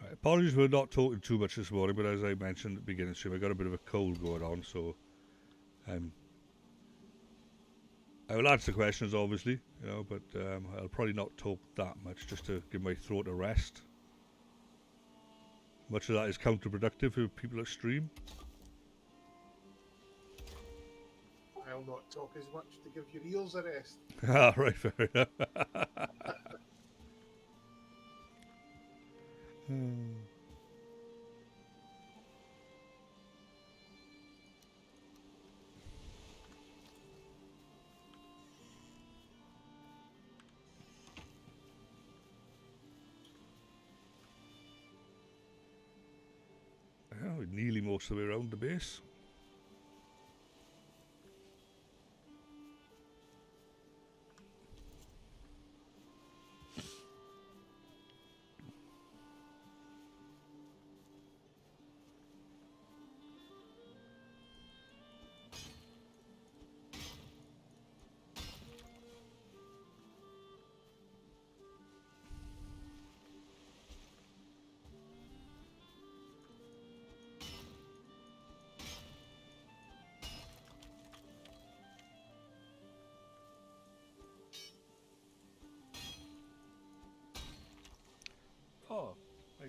S1: Right, apologies for not talking too much this morning, but as I mentioned at the beginning of the stream, I got a bit of a cold going on, so I will answer questions, obviously, but I'll probably not talk that much just to give my throat a rest. Much of that is counterproductive for people that stream.
S2: I'll not talk as much to give your ears a rest.
S1: Ah, right, fair enough. We're nearly most of the way around the base.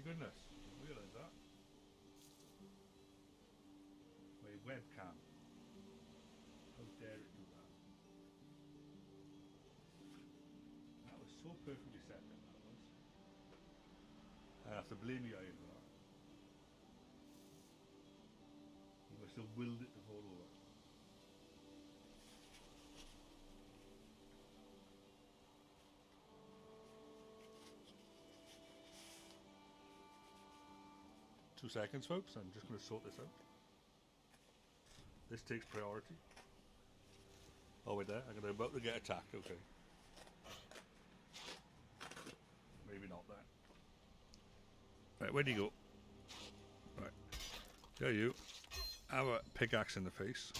S1: goodness, I realised that. My webcam. How dare it do that? That was so perfectly set up, that was. I have to blame you, Ian, for that. You must have willed it to fall over. Two seconds, folks. I'm just going to sort this out. This takes priority. Oh, wait there. I'm about to get attacked. Okay. Maybe not that. Right, where do you go? Right. There you. Have a pickaxe in the face.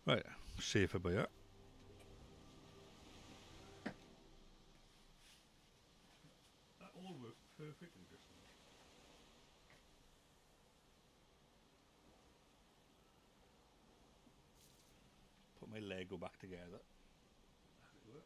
S1: Right, safer by that. That all worked perfectly just now. Put my Lego back together. As it were.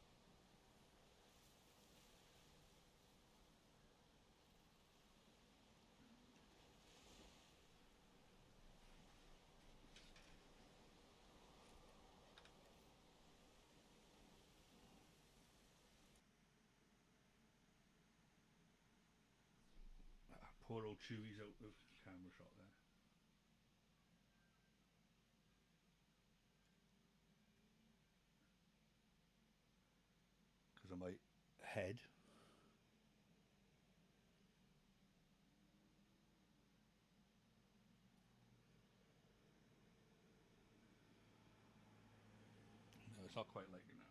S1: Poor old Chewie's out of camera shot there. Because of my head. No, it's not quite liking that.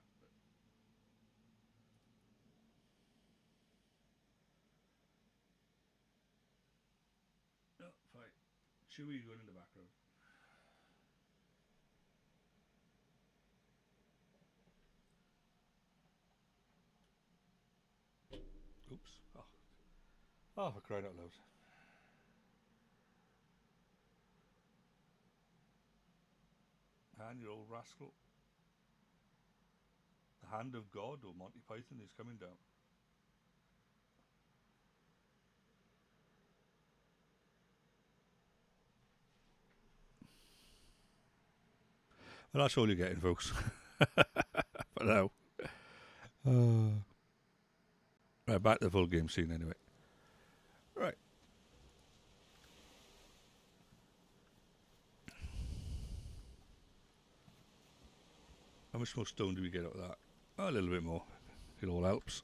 S1: But no, fine. Chewie going in the background. Oops. Oh, for crying out loud. And you old rascal. The hand of God or Monty Python is coming down. Well, that's all you're getting, folks. For now. Right, back to the full game scene anyway. Right. How much more stone do we get out of that? Oh, a little bit more. It all helps.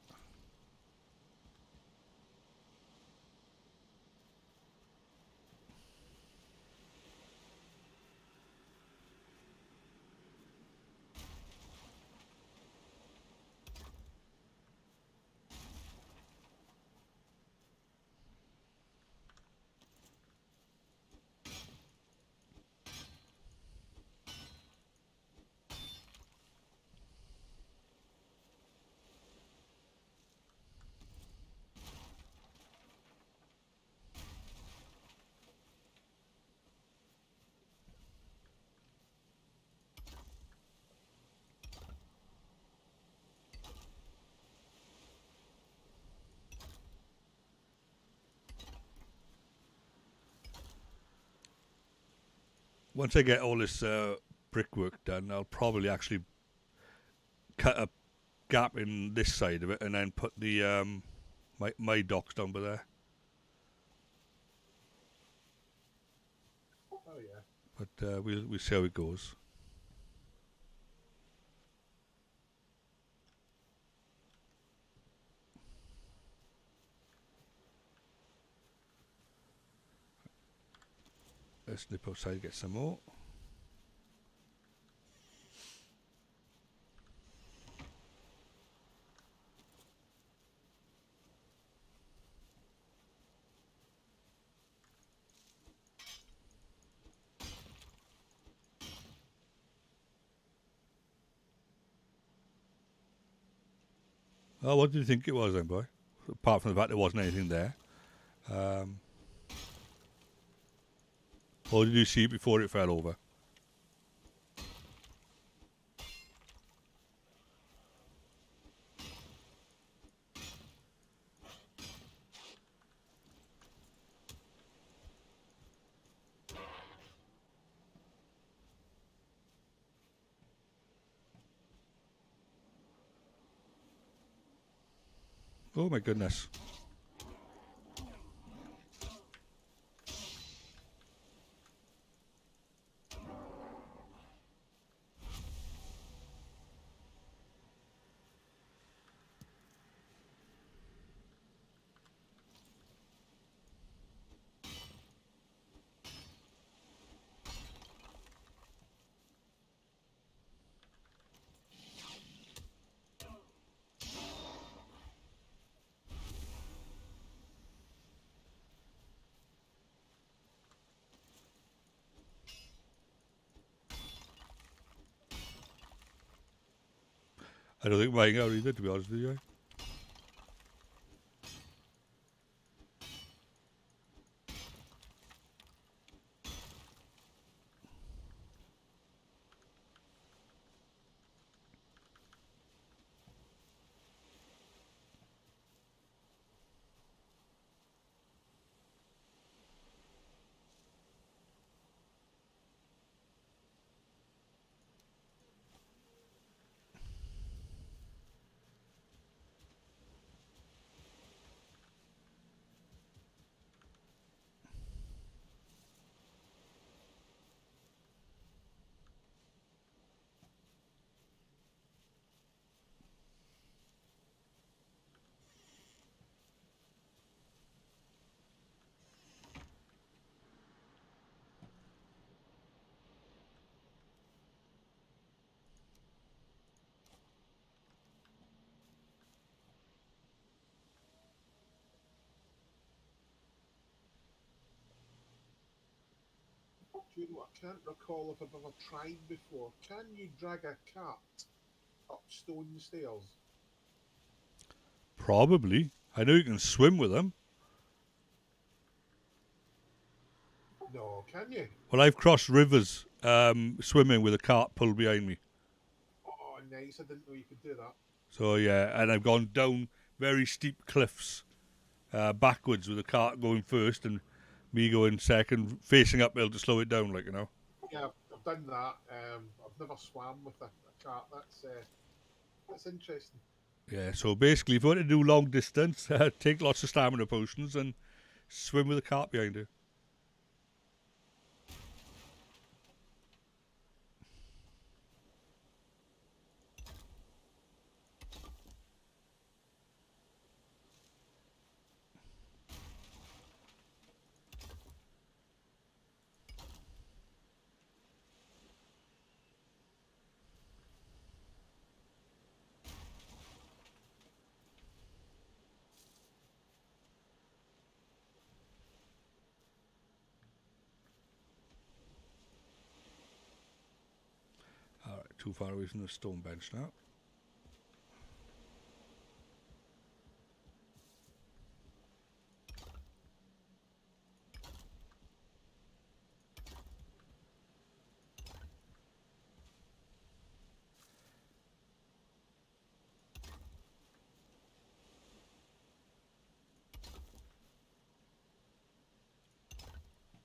S1: Once I get all this brickwork done, I'll probably actually cut a gap in this side of it and then put the my docks down by there.
S2: Oh yeah.
S1: But we'll see how it goes. Let's nip outside, get some more. Oh, what did you think it was then, boy? Apart from the fact there wasn't anything there. Um, or did you see it before it fell over? Oh my goodness. I don't think mine are either, to be honest with you.
S2: Do you know what? I can't recall if I've ever tried before. Can you drag a cat up stone stairs?
S1: Probably. I know you can swim with them.
S2: No, can you?
S1: Well, I've crossed rivers swimming with a cart pulled behind me.
S2: Oh, nice. I didn't know you could do that.
S1: So, yeah, and I've gone down very steep cliffs backwards with the cart going first and me going second, facing uphill to slow it down, like, you know.
S2: Yeah, I've done that. I've never swam with a cat. That's interesting.
S1: Yeah, so basically, if you want to do long distance, take lots of stamina potions and swim with a cart behind you. All right, too far away from the stone bench now.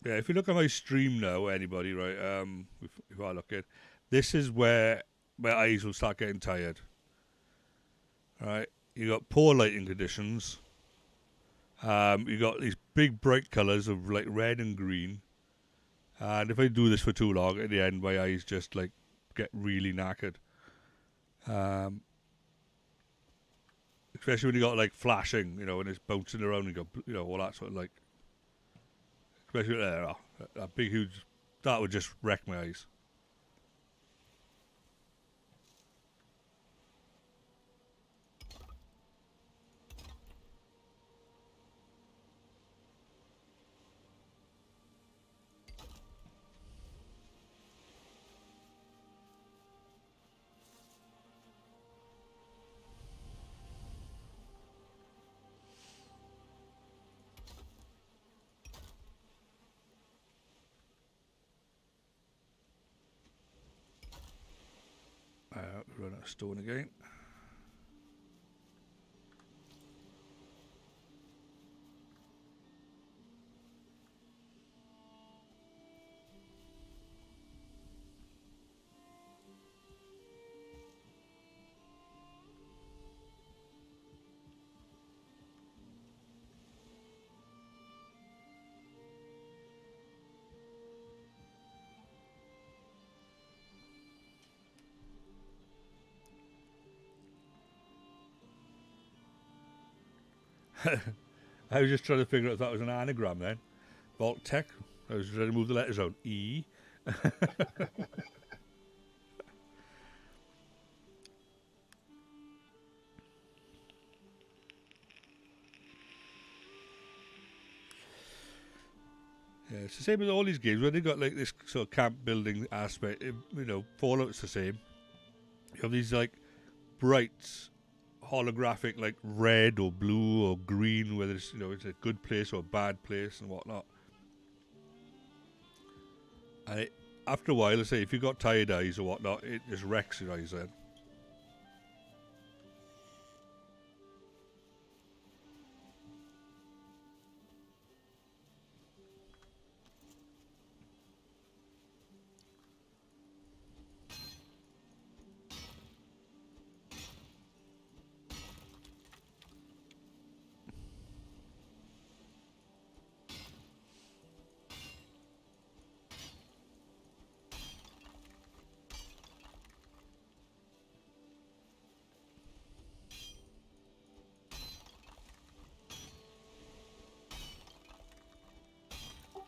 S1: Yeah, if you look at my stream now, anybody, right? If I look at this is where my eyes will start getting tired. Right, you got poor lighting conditions. You got these big bright colours of like red and green. And if I do this for too long, at the end, my eyes just like get really knackered. Um, Especially when you got like flashing, you know, and it's bouncing around and you got, you know, all that sort of like. Especially there, that big huge, that would just wreck my eyes. Stone again. I was just trying to figure out if that was an anagram then. Vault Tech. I was trying to move the letters out. E. Yeah, it's the same with all these games where they got like this sort of camp building aspect. Fallout's the same. You have these like bright holographic like red or blue or green, whether it's a good place or a bad place and whatnot. And after a while, I say if you've got tired eyes or whatnot, it just wrecks your eyes then.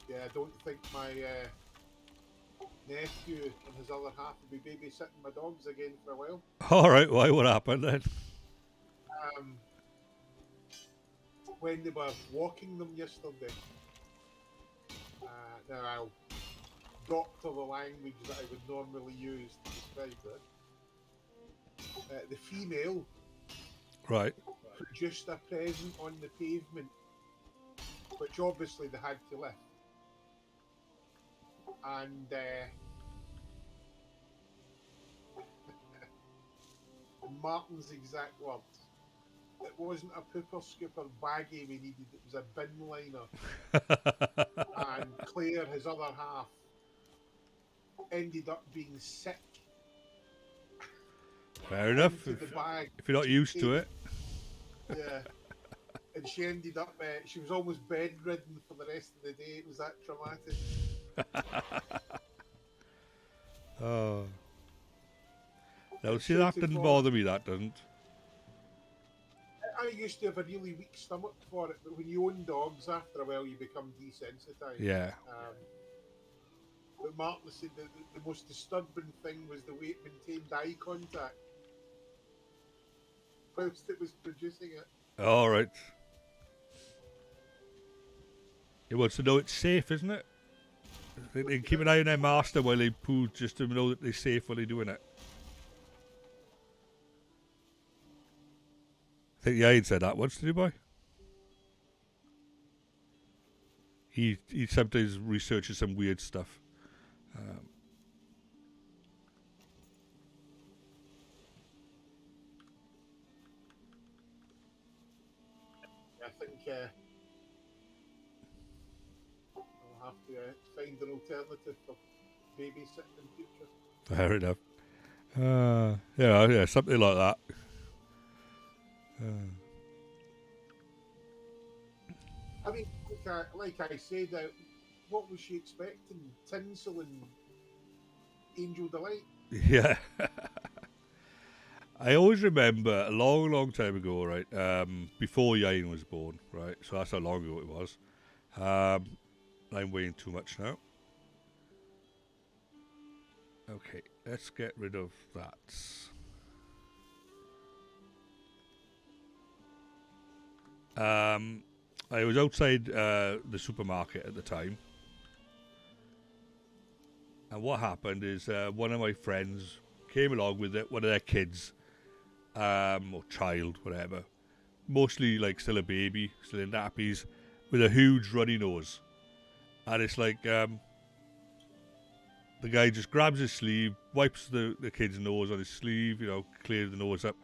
S2: Yeah, I don't think my nephew and his other half will be babysitting my dogs again for a while.
S1: All right, why? What happened then?
S2: Um, when they were walking them yesterday, now I'll doctor the language that I would normally use to describe it. The female
S1: Right.
S2: produced a present on the pavement, which obviously they had to lift. And Martin's exact words, it wasn't a pooper scooper baggie we needed, it was a bin liner. And Claire, his other half, ended up being sick.
S1: Fair enough.
S2: Into the bag.
S1: If you're not used to it.
S2: Yeah. And she ended up, she was almost bedridden for the rest of the day. It was that traumatic.
S1: Oh. No, see, that didn't bother me, that doesn't.
S2: I used to have a really weak stomach for it, but when you own dogs, after a while, you become desensitized.
S1: Yeah.
S2: But Martin said that the most disturbing thing was the way it maintained eye contact whilst it was producing it.
S1: All right. It wants to know it's safe, isn't it? They keep an eye on their master while they poo, just to know that they're safe while they're doing it. I think Yain said that once, did he, boy? He sometimes researches some weird stuff.
S2: I think I'll have to find an alternative for babysitting in future.
S1: Fair enough. Yeah, something like that.
S2: I mean, like I said, what was she expecting? Tinsel and Angel Delight?
S1: Yeah. I always remember a long, long time ago, right, before Yain was born, right, so that's how long ago it was. I'm weighing too much now. Okay, let's get rid of that. I was outside the supermarket at the time. And what happened is one of my friends came along with one of their kids, or child, whatever. Mostly like still a baby, still in nappies, with a huge runny nose. And it's like, the guy just grabs his sleeve, wipes the kid's nose on his sleeve, clears the nose up,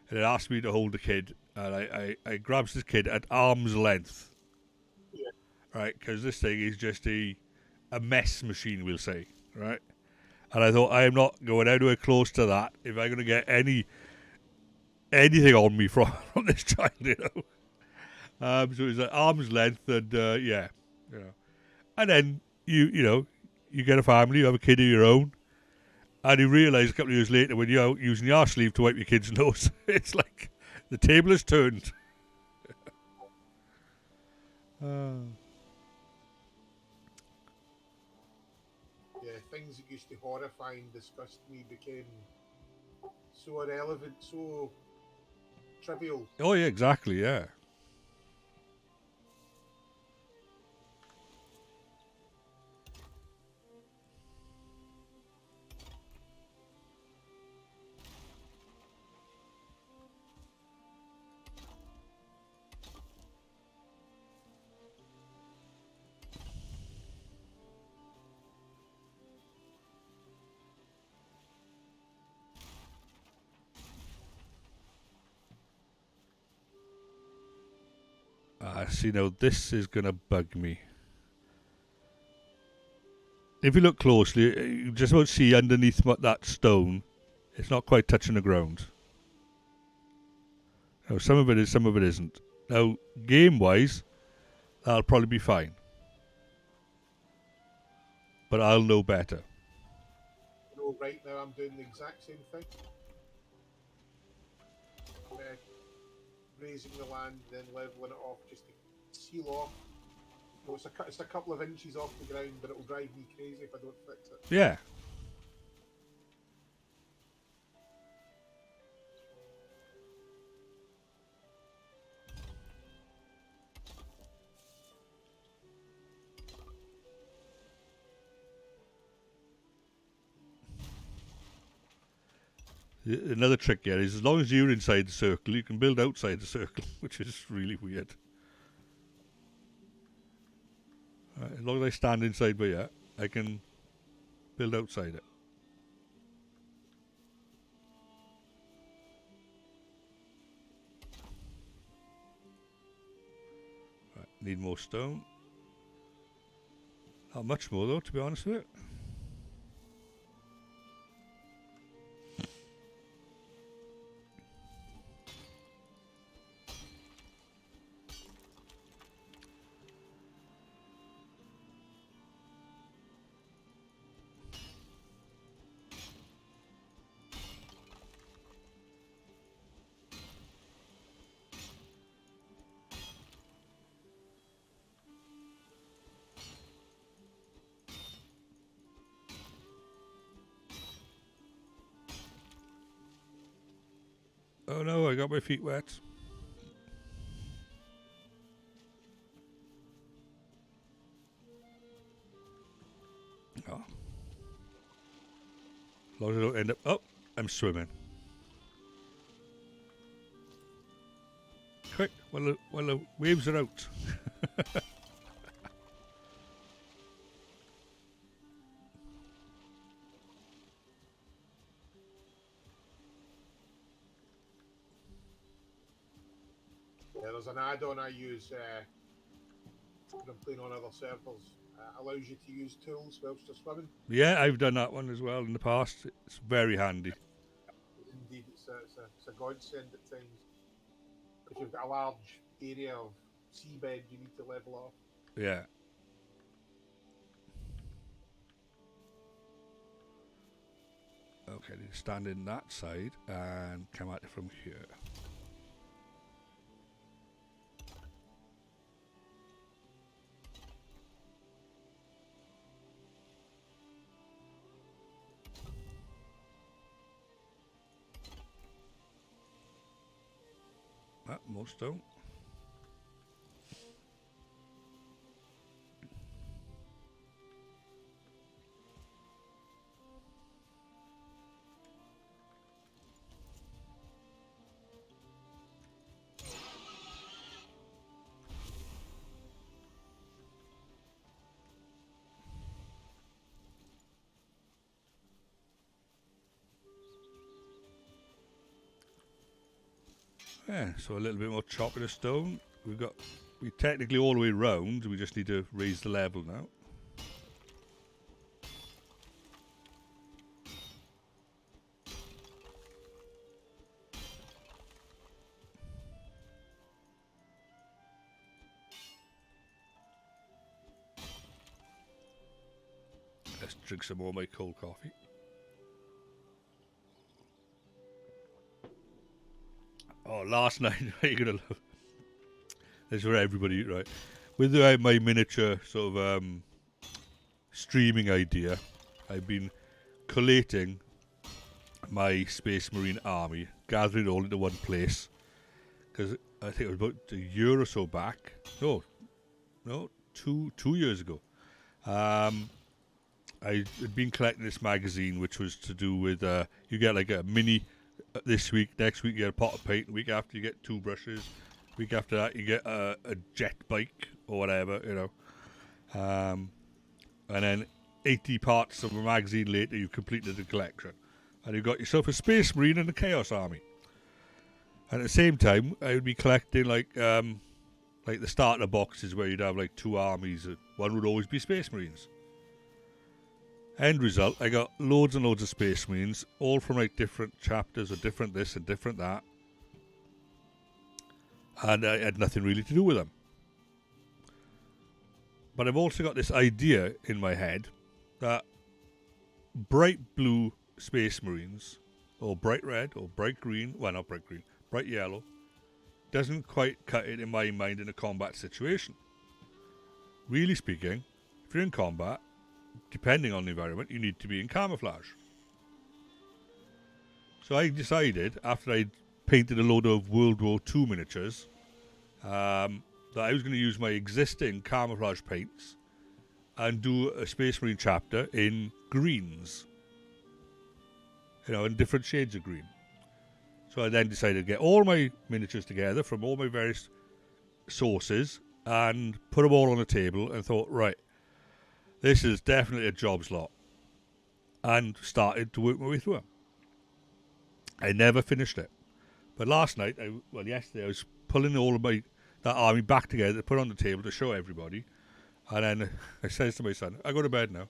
S1: and it asks me to hold the kid. And I grabs this kid at arm's length,
S2: Yeah.
S1: right? Because this thing is just a mess machine, we'll say, right? And I thought, I am not going anywhere close to that if I'm going to get anything on me from this child, So it's at arm's length, and yeah, And then you get a family, you have a kid of your own, and you realise a couple of years later when you're out using your sleeve to wipe your kid's nose, it's like the table has turned.
S2: Yeah, things that used to horrify and disgust me became so irrelevant, so trivial.
S1: Oh yeah, exactly, yeah. See, now this is going to bug me. If you look closely, you just won't see underneath that stone. It's not quite touching the ground. Now, some of it is, some of it isn't. Now, game-wise, that'll probably be fine. But I'll know better.
S2: Right now I'm doing the exact same thing. Raising the land, then leveling it off just to seal off. It's a couple of inches off the ground, but it'll drive me crazy if I don't fix it.
S1: Yeah. Another trick here is as long as you're inside the circle, you can build outside the circle, which is really weird. As long as I stand inside by here, I can build outside it. Right, need more stone. Not much more though, to be honest with it. Oh no, I got my feet wet. Oh. As long as I don't end up... Oh, I'm swimming. Quick, while the waves are out.
S2: Yeah, there's an add-on I use when I'm playing on other servers. Allows you to use tools whilst you're swimming.
S1: Yeah, I've done that one as well in the past. It's very handy.
S2: Indeed, it's a godsend at times. If you've got a large area of seabed you need to level off.
S1: Yeah. Okay, you stand in that side and come at it from here. More stone. Yeah, so a little bit more chopping of stone. We technically all the way round. We just need to raise the level now. Let's drink some more of my cold coffee. Oh, last night, you're gonna love. This is for everybody, right? With my miniature sort of streaming idea, I've been collating my Space Marine army, gathering it all into one place. Because I think it was about a year or so back. No, 2 years ago. I had been collecting this magazine, which was to do with you get like a mini this week, next week you get a pot of paint, the week after you get 2 brushes, week after that you get a jet bike or whatever, and then 80 parts of a magazine later you've completed the collection, and you've got yourself a Space Marine and a Chaos Army. And at the same time, I would be collecting like the starter boxes where you'd have like 2 armies. One would always be Space Marines. End result, I got loads and loads of Space Marines, all from like different chapters or different this and different that. And I had nothing really to do with them. But I've also got this idea in my head that bright blue Space Marines, or bright red, or bright green, well, not bright green, bright yellow, doesn't quite cut it in my mind in a combat situation. Really speaking, if you're in combat, depending on the environment, you need to be in camouflage. So I decided, after I'd painted a load of World War II miniatures, that I was going to use my existing camouflage paints and do a Space Marine chapter in greens. In different shades of green. So I then decided to get all my miniatures together from all my various sources and put them all on a table and thought, right, this is definitely a job slot. And started to work my way through them. I never finished it. But yesterday, I was pulling all of that army back together to put on the table to show everybody. And then I says to my son, I go to bed now.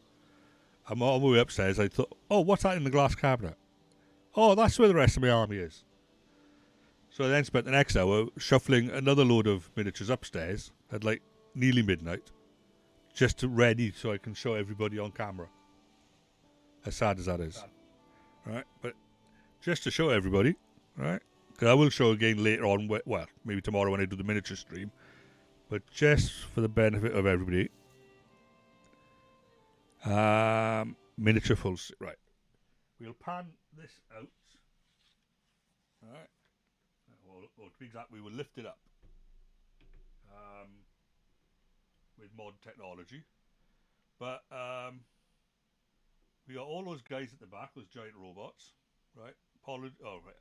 S1: I'm on my way upstairs. I thought, oh, what's that in the glass cabinet? Oh, that's where the rest of my army is. So I then spent the next hour shuffling another load of miniatures upstairs at like nearly midnight, just to ready so I can show everybody on camera. As sad as that is. Right? But just to show everybody, right? Because I will show again later on, well, maybe tomorrow when I do the miniature stream, but just for the benefit of everybody, miniature full, right. We'll pan this out, right? Or to be exact, we will lift it up with mod technology. But we got all those guys at the back, those giant robots, right? Right,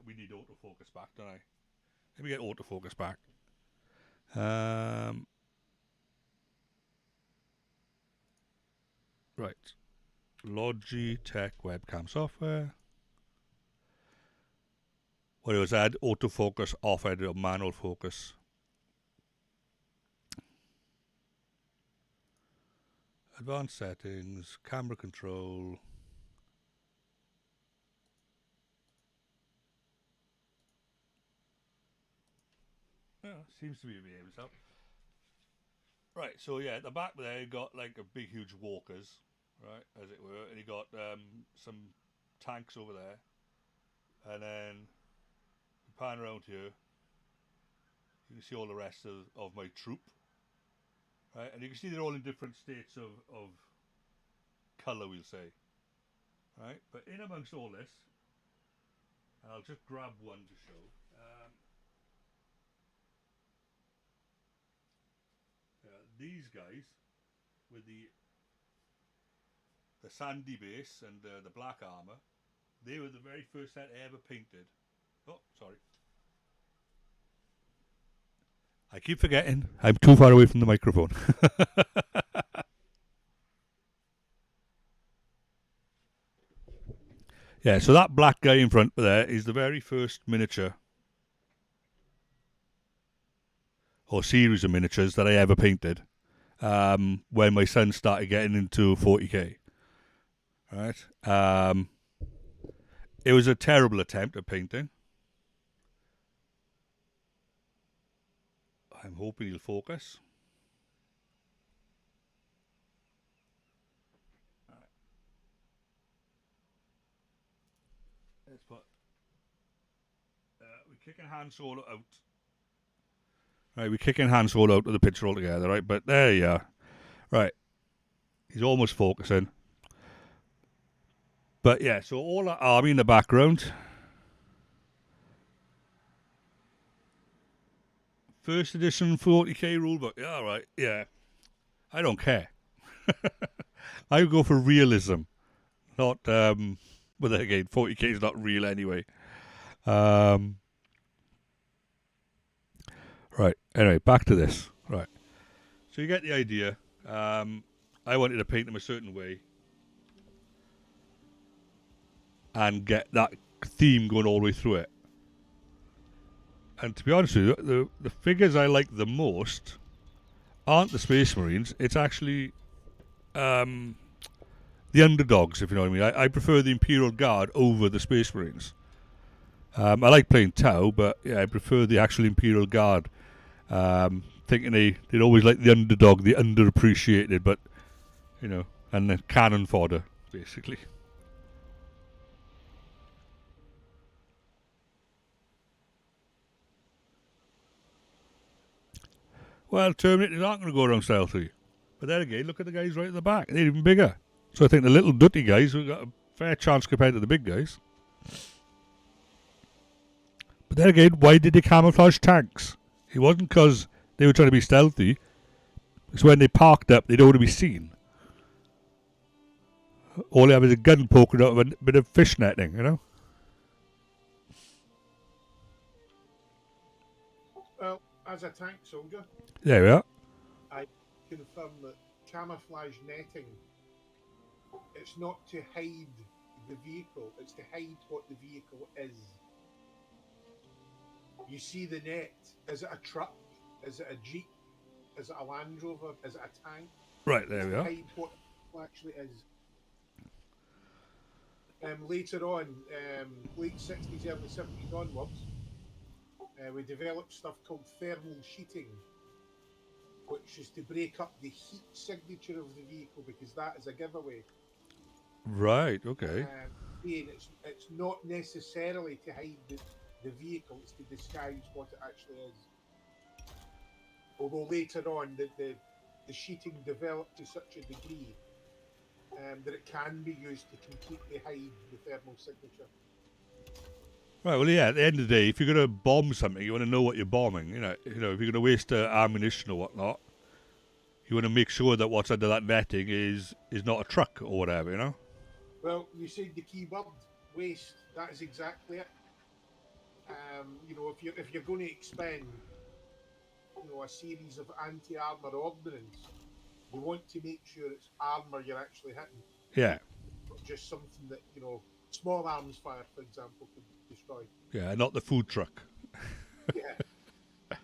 S1: we need autofocus back, don't I? Let me get autofocus back. Right. Logitech webcam software. What it was, add autofocus off, I did manual focus. Advanced settings, camera control. Seems to be behaving itself. Right, so yeah, at the back there, you got like a big, huge walkers, right, as it were, and you got some tanks over there, and then you pan around here, you can see all the rest of my troop, right, and you can see they're all in different states of colour, we'll say, right, but in amongst all this, I'll just grab one to show. These guys with the sandy base and the black armour, they were the very first set I ever painted. Oh, sorry. I keep forgetting. I'm too far away from the microphone. Yeah, so that black guy in front there is the very first miniature or series of miniatures that I ever painted when my son started getting into 40k. Right? It was a terrible attempt at painting. I'm hoping he'll focus. Let's put. We're kicking Han Solo out. Right, we're kicking Han Solo out of the picture altogether, right? But there you are. Right. He's almost focusing. But yeah, so all that army in the background. First edition 40k rulebook. Yeah, right. Yeah. I don't care. I would go for realism. Not, but then again, 40k is not real anyway. Right. Anyway, back to this. Right. So you get the idea. I wanted to paint them a certain way and get that theme going all the way through it. And to be honest with you, the figures I like the most aren't the Space Marines. It's actually the underdogs, if you know what I mean. I prefer the Imperial Guard over the Space Marines. I like playing Tau, but yeah, I prefer the actual Imperial Guard. Thinking they'd always like the underdog, the underappreciated, but, you know, and the cannon fodder, basically. Well, Terminators aren't going to go around stealthy. But then again, look at the guys right at the back. They're even bigger. So I think the little dirty guys have got a fair chance compared to the big guys. But then again, why did they camouflage tanks? It wasn't because they were trying to be stealthy. It's when they parked up, they don't want to be seen. All they have is a gun poking out of a bit of fish netting, you know?
S2: Well, as a tank soldier,
S1: There we are.
S2: I confirm that camouflage netting, it's not to hide the vehicle, it's to hide what the vehicle is. You see the net. Is it a truck? Is it a Jeep? Is it a Land Rover? Is it a tank?
S1: Right, there
S2: It's
S1: we
S2: to
S1: are.
S2: hide what it actually is. Later on, late 60s, early 70s onwards, we developed stuff called thermal sheeting, which is to break up the heat signature of the vehicle because that is a giveaway.
S1: Right, okay.
S2: Again, it's not necessarily to hide the vehicle, it's to disguise what it actually is. Although later on, the sheeting developed to such a degree that it can be used to completely hide the thermal signature.
S1: Right, well, yeah, at the end of the day, if you're going to bomb something, you want to know what you're bombing. You know, if you're going to waste ammunition or whatnot, you want to make sure that what's under that netting is not a truck or whatever, you know?
S2: Well, you said the key word, waste. That is exactly it. If you're going to expend, a series of anti-armor ordnance, you want to make sure it's armor you're actually hitting,
S1: Yeah.
S2: not just something that small arms fire, for example, could destroy.
S1: Yeah, not the food truck.
S2: Yeah.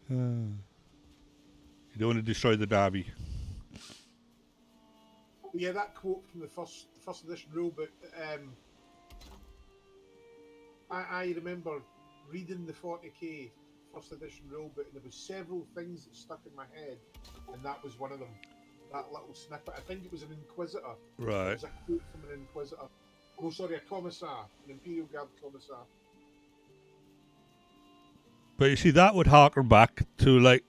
S1: You don't want to destroy the Derby.
S2: But yeah, that quote from the first edition rulebook. I remember reading the 40k first edition rulebook, and there was several things that stuck in my head, and that was one of them. That little snippet. I think it was an Inquisitor.
S1: Right.
S2: It was a quote from an Inquisitor. Oh, sorry, a Commissar, an Imperial Guard Commissar.
S1: But you see, that would harken back to, like,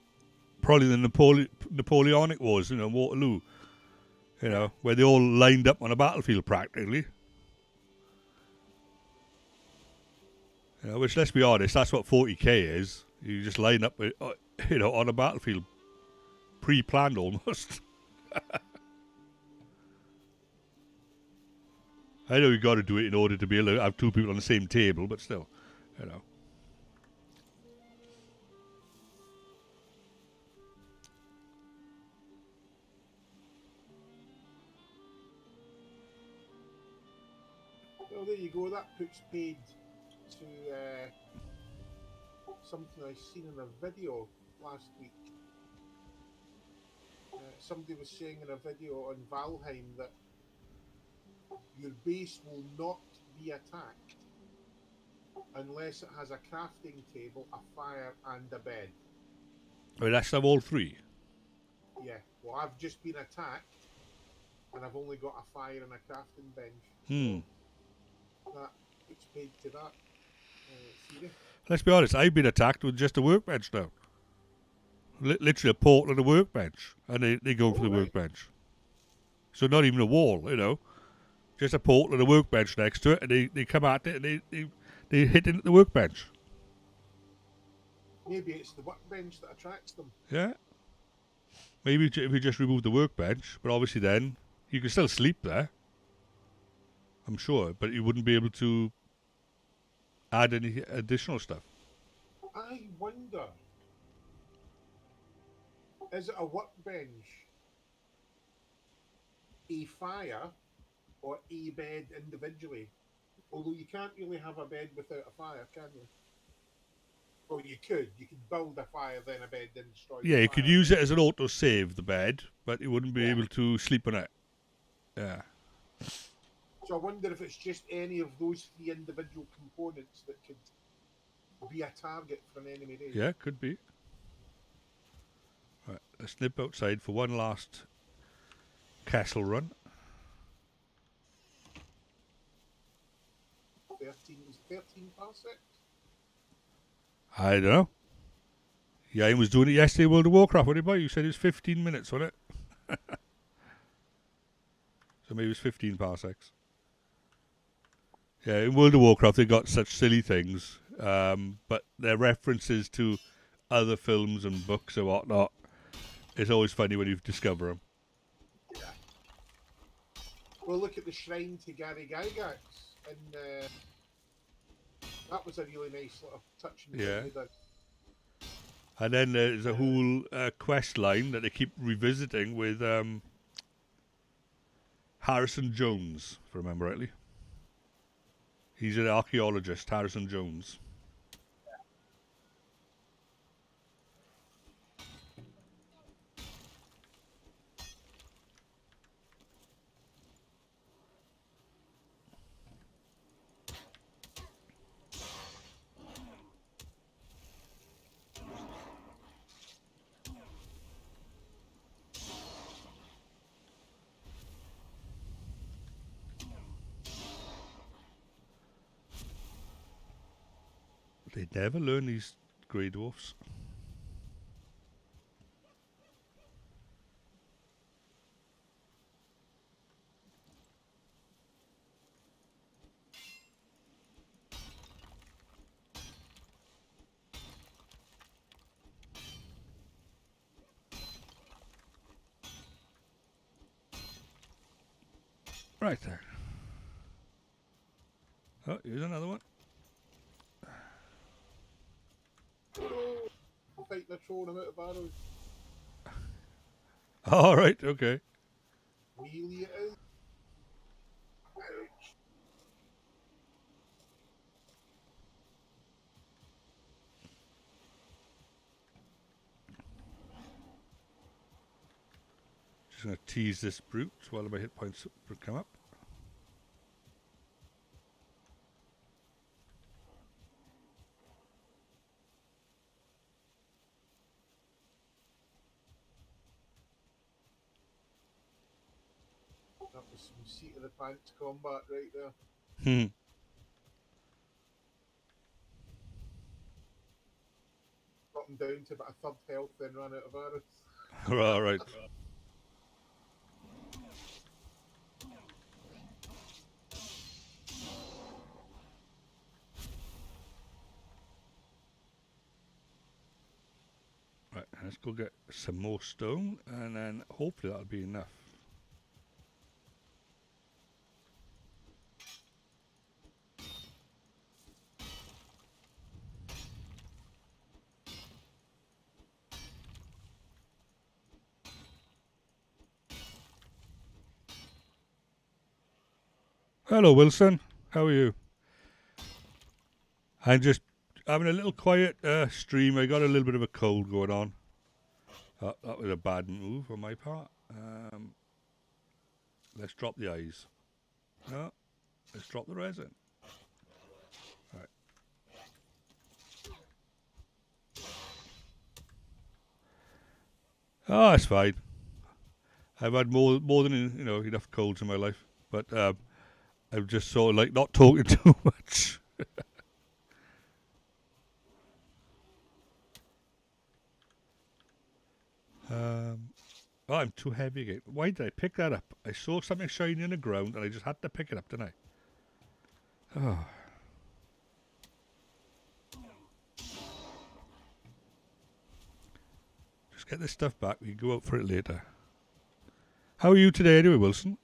S1: probably the Napoleonic Wars, Waterloo, where they all lined up on a battlefield practically. Which, let's be honest, that's what 40k is. You just line up, on a battlefield, pre-planned almost. I know you got to do it in order to be able to have two people on the same table, but still,
S2: Well, there you go. That puts paid to something I've seen in a video. last week. Somebody was saying in a video on Valheim that your base will not be attacked unless it has a crafting table, a fire, and a bed.
S1: I mean, that's have all three.
S2: Yeah, well, I've just been attacked, and I've only got a fire and a crafting bench. So that puts paid to that theory.
S1: Let's be honest, I've been attacked with just a workbench now. Literally a portal and a workbench. And they go for the workbench. So not even a wall, you know. Just a portal and a workbench next to it, and they come at it and they hit into the workbench.
S2: Maybe it's the workbench that attracts them.
S1: Yeah. Maybe if you just remove the workbench, but obviously then you can still sleep there. I'm sure, but you wouldn't be able to add any additional stuff.
S2: I wonder, is it a workbench, a fire, or a bed individually? Although you can't really have a bed without a fire, can you? Or you could. You could build a fire, then a bed, then destroy the
S1: Yeah, you
S2: fire.
S1: could use it as an auto-save, the bed, but you wouldn't be able to sleep on it. Yeah.
S2: So I wonder if it's just any of those three individual components that could be a target for an enemy raid.
S1: Yeah, could be. Right, let's nip outside for one last castle run.
S2: 13 parsecs?
S1: I don't know. Yeah, I was doing it yesterday, World of Warcraft. What did you buy? You said it was 15 minutes, wasn't it? So maybe it's 15 parsecs. Yeah, in World of Warcraft they got such silly things, but their references to other films and books and whatnot, it's always funny when you discover them.
S2: Yeah. Well, look at the shrine to Gary Gygax, and that was a really nice little touch.
S1: Yeah. And then there's a whole quest line that they keep revisiting with Harrison Jones, if I remember rightly. He's an archaeologist, Harrison Jones. They never learn, these grey dwarfs. Right there. Oh, here's another one.
S2: I think they're throwing him out of arrows.
S1: All right, okay.
S2: Wheelie it out. Ouch.
S1: Just going to tease this brute while my hit points come up.
S2: That was some seat of the pants combat right there. Got him down to about a third health, then ran out of arrows.
S1: All right. Right, let's go get some more stone, and then hopefully that'll be enough. Hello, Wilson. How are you? I'm just having a little quiet stream. I got a little bit of a cold going on. That was a bad move on my part. Let's drop the eyes. No, let's drop the resin. Right. Oh, that's fine. I've had more than enough colds in my life, but I'm just sort of like not talking too much. Oh, I'm too heavy again. Why did I pick that up? I saw something shiny on the ground and I just had to pick it up, didn't I? Oh. Just get this stuff back. We can go out for it later. How are you today anyway, Wilson?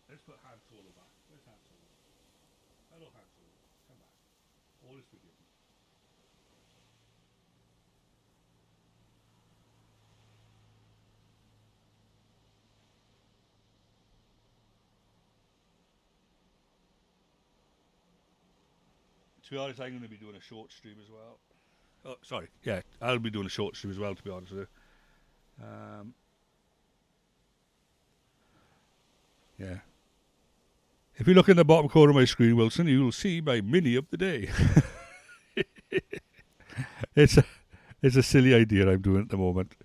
S1: Let's put Han Solo back. Where's Han Solo? Hello, Han Solo. Come back. All is forgiven. To be honest, I'm going to be doing a short stream as well. Oh, sorry. Yeah, I'll be doing a short stream as well, to be honest with you. Yeah. If you look in the bottom corner of my screen, Wilson, you will see my mini of the day. It's a silly idea I'm doing at the moment.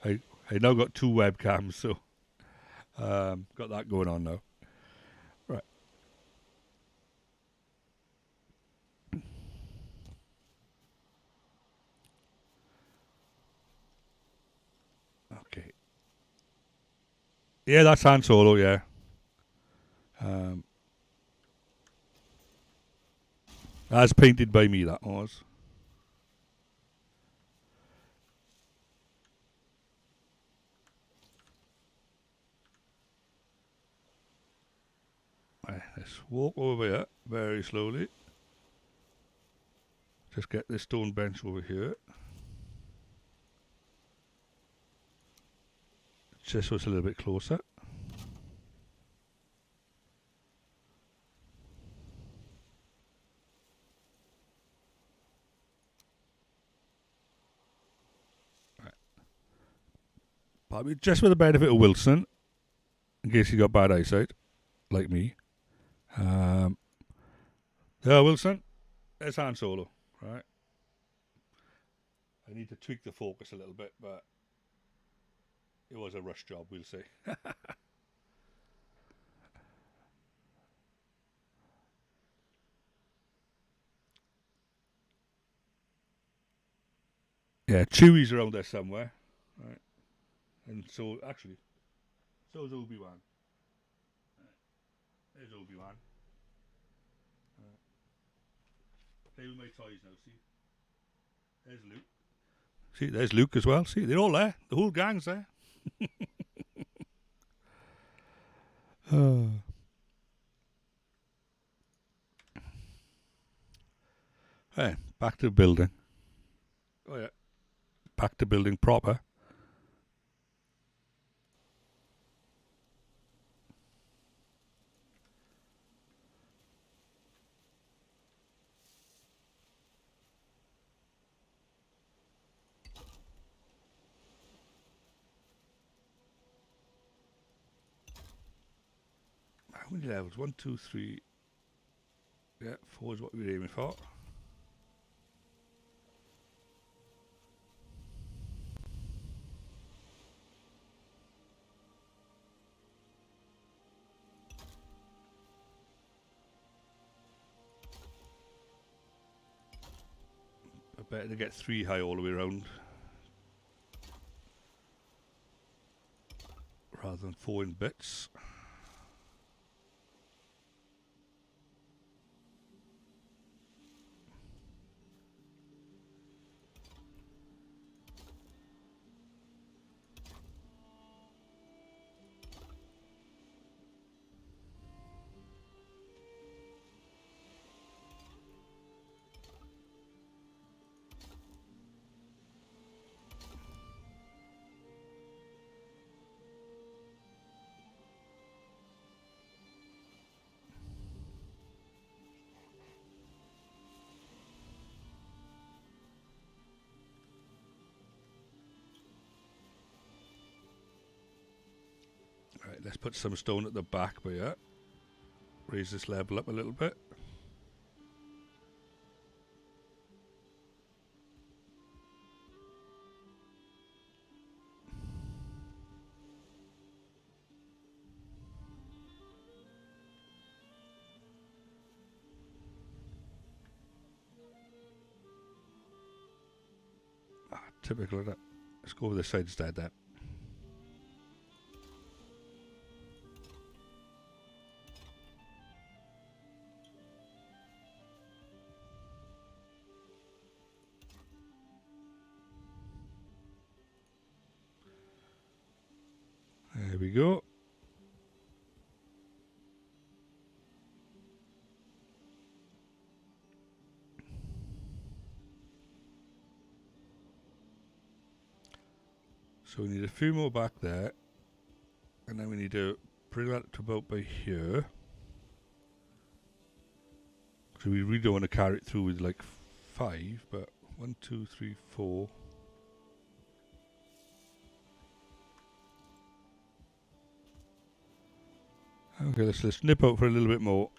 S1: I now got 2 webcams, so got that going on now. Right. Okay. Yeah, that's Han Solo, yeah. As painted by me, that was. Right, let's walk over here very slowly. Just get this stone bench over here. Just so it's a little bit closer. Right. Probably just with the benefit of Wilson, in case he got bad eyesight, like me. Yeah, Wilson, there's Han Solo, right? I need to tweak the focus a little bit, but it was a rush job, we'll say. Yeah, Chewie's around there somewhere, right? And so, actually, so is Obi-Wan. Right. There's Obi-Wan. Right. Play with my toys now, see? There's Luke. See, there's Luke as well. See, they're all there. The whole gang's there. Hey, back to building. Oh, yeah. Back to building proper. How many levels? 1, 2, 3. Yeah, 4 is what we're aiming for. I better to get 3 high all the way around, rather than 4 in bits. let's put some stone at the back, but yeah. Raise this level up a little bit. Typical of that. Let's go over this side instead then. There we go. So we need a few more back there. And then we need to bring that to about by here. So we really don't want to carry it through with like 5, but 1, 2, 3, 4. Okay, let's nip out for a little bit more.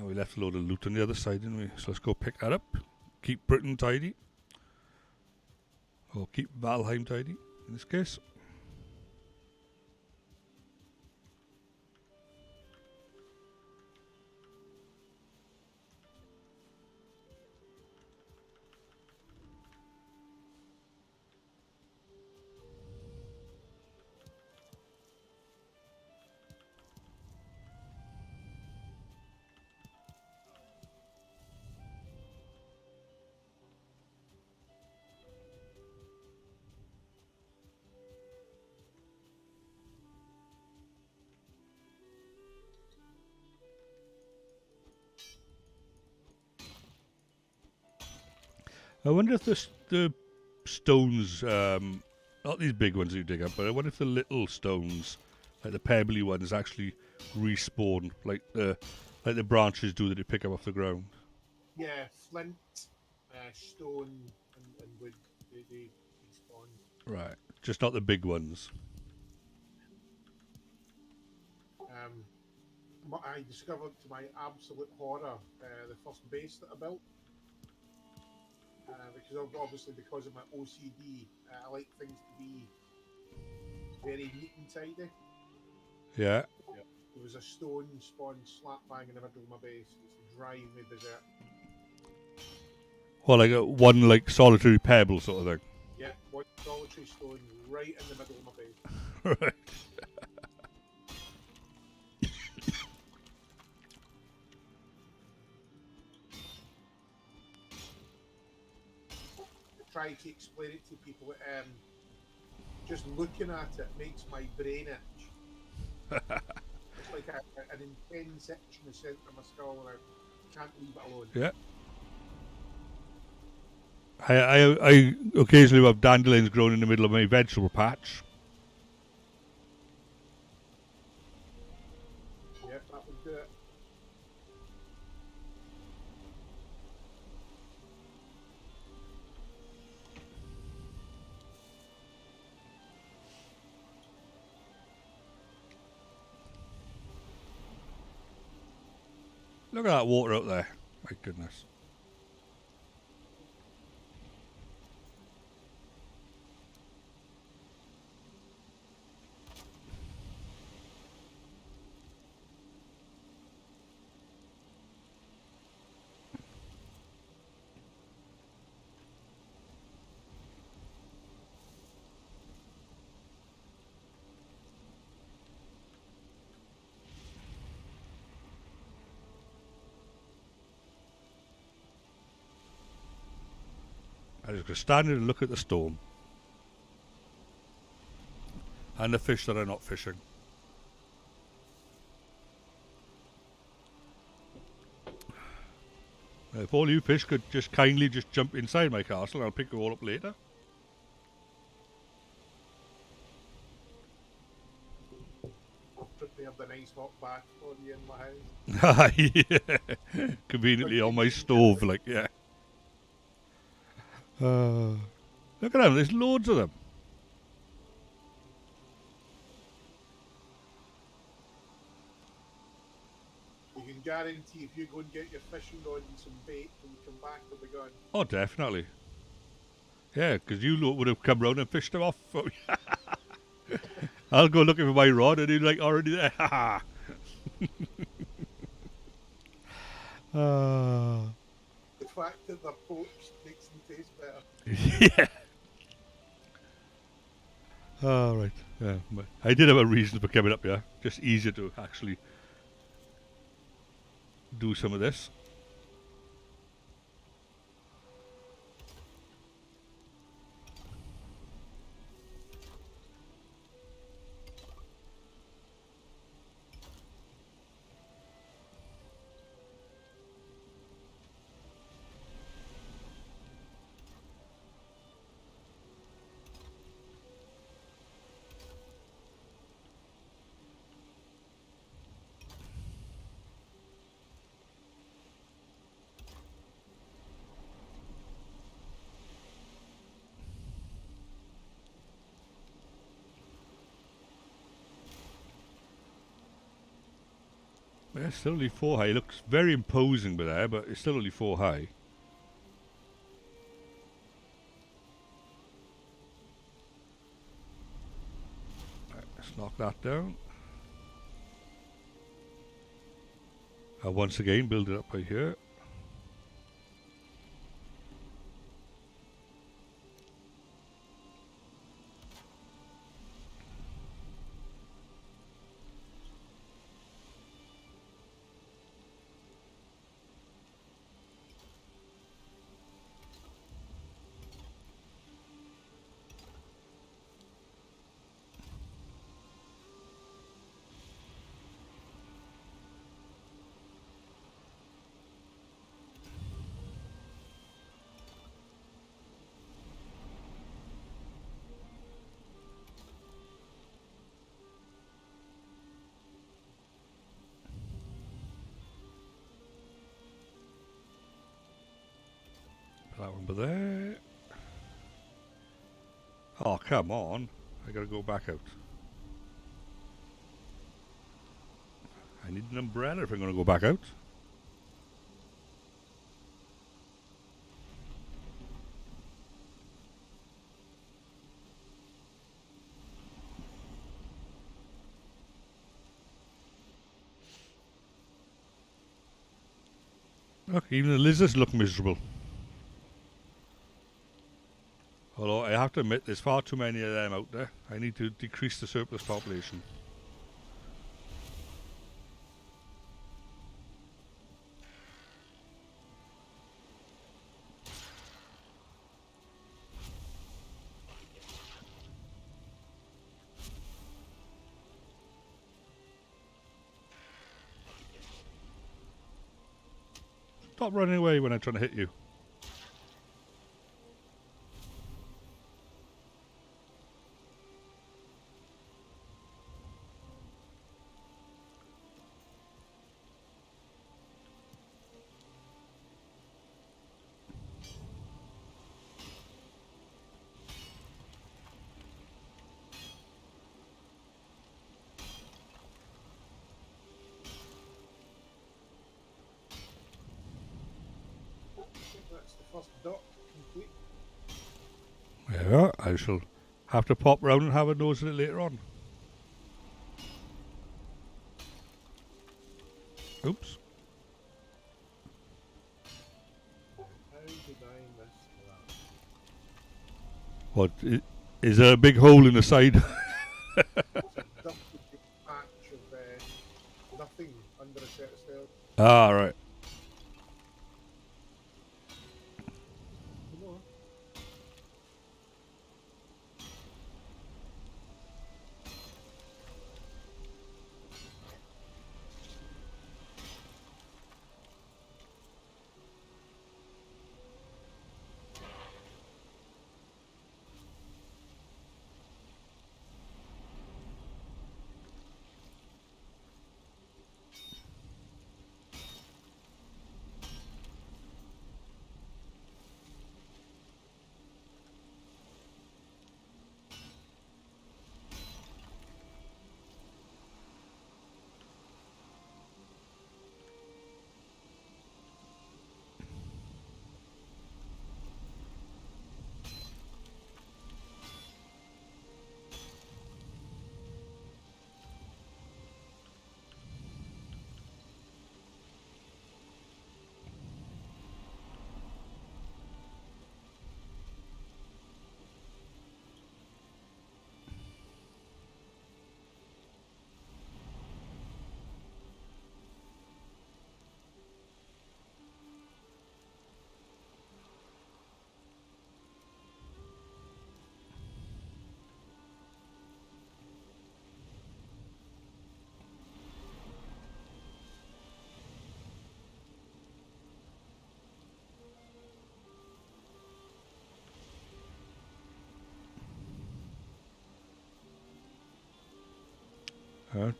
S1: Oh, we left a load of loot on the other side, didn't we? So let's go pick that up. Keep Britain tidy. Or keep Valheim tidy, in this case. I wonder if the stones, not these big ones you dig up, but I wonder if the little stones, like the pebbly ones, actually respawn, like the branches do that you pick up off the ground.
S2: Yeah, flint, stone, and wood. They respawn.
S1: Right, just not the big ones.
S2: I discovered to my absolute horror the first base that I built. Because obviously because of my OCD, I like things to be very neat and tidy.
S1: Yeah.
S2: There was a stone spawn slap bang in the middle of my base. It's driving me berserk.
S1: Well, like one like solitary pebble sort of thing.
S2: Yeah, one solitary stone right in the middle of my base.
S1: Right.
S2: Try to explain it to people. Just looking at it makes my brain itch. It's like an intense itch in the centre of my skull, and I can't leave it alone.
S1: Yeah. I occasionally have dandelions growing in the middle of my vegetable patch.
S2: Yeah, that would do it.
S1: Look at that water out there. My goodness. I just stand there and look at the storm. And the fish that are not fishing. If all you fish could just kindly just jump inside my castle, I'll pick you all up later.
S2: I've prepared a nice hot bath for you in my house.
S1: Yeah. Conveniently on my stove, like, yeah. Look at them, there's loads of them.
S2: You can guarantee if you go and get your fishing rod and some bait, when you come back, they'll be gone.
S1: Oh, definitely. Yeah, because you lot would have come round and fished them off. I'll go looking for my rod and he's like already there.
S2: The fact that they're poached makes them taste better.
S1: Yeah. All right. Yeah, but I did have a reason for coming up here. Just easier to actually do some of this. Yeah, it's still only 4 high. It looks very imposing by there, but it's still only 4 high. Right, let's knock that down. Once again, build it up by here. That one by there. Oh, come on. I gotta go back out. I need an umbrella if I'm gonna go back out. Look, even the lizards look miserable. Although I have to admit, there's far too many of them out there. I need to decrease the surplus population. Stop running away when I'm trying to hit you.
S2: That's the first duck complete.
S1: There we are. I shall have to pop round and have a nose at it later on. Oops.
S2: How did I miss that?
S1: What? Is there a big hole in the side?
S2: It's a dirty big patch of nothing under a set of stairs.
S1: Ah, right.
S2: Come on.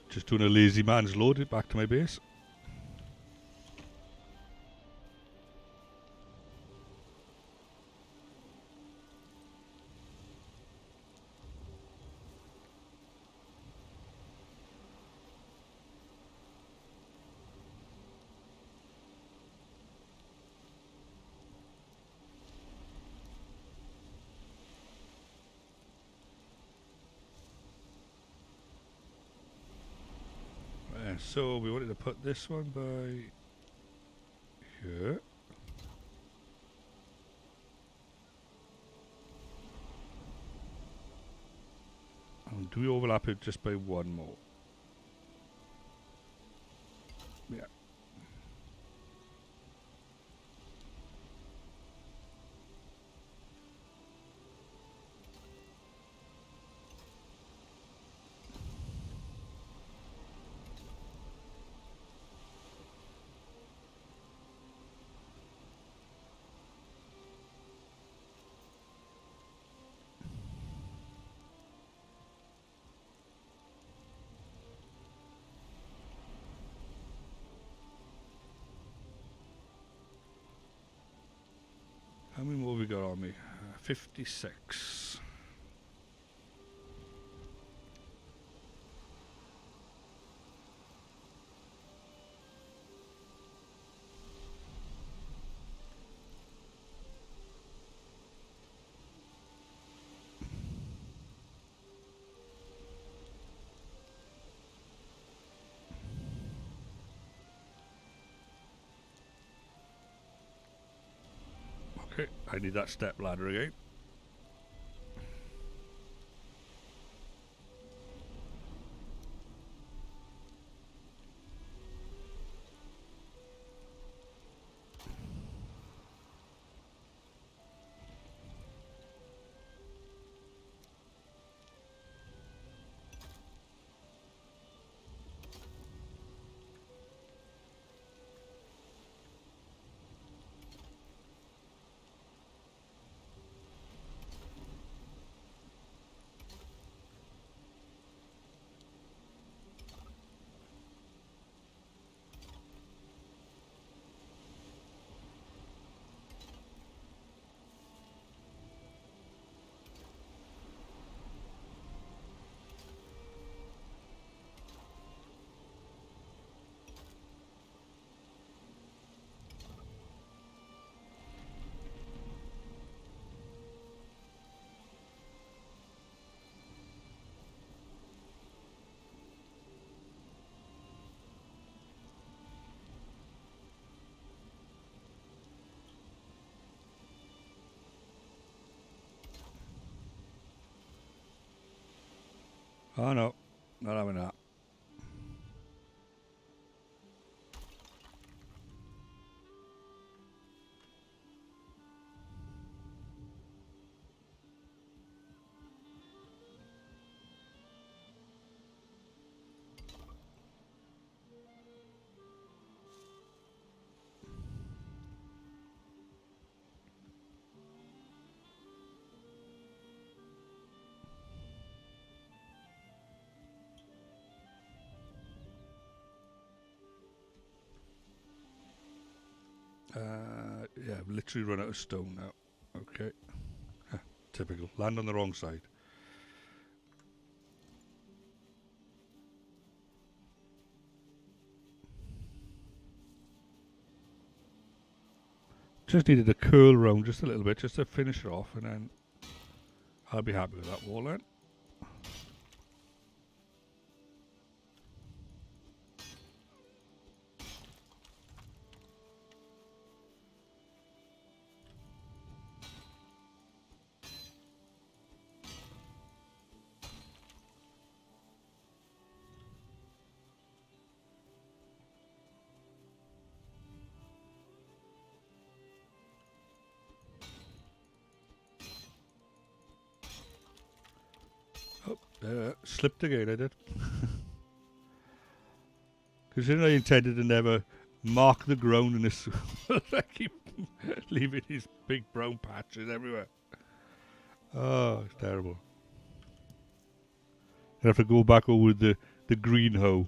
S1: Just doing a lazy man's load back to my base. So we wanted to put this one by here. And do we overlap it just by one more? Yeah. How many more have we got on me? 56. Okay, I need that step ladder again. Oh no, not having that. Yeah, I've literally run out of stone now. Okay. Typical. Land on the wrong side. Just needed to curl round just a little bit just to finish it off, and then I'll be happy with that wall then. Slipped again, I did. Considering I intended to never mark the ground in this, I keep leaving these big brown patches everywhere. Oh, it's terrible. I have to go back over the the green hoe.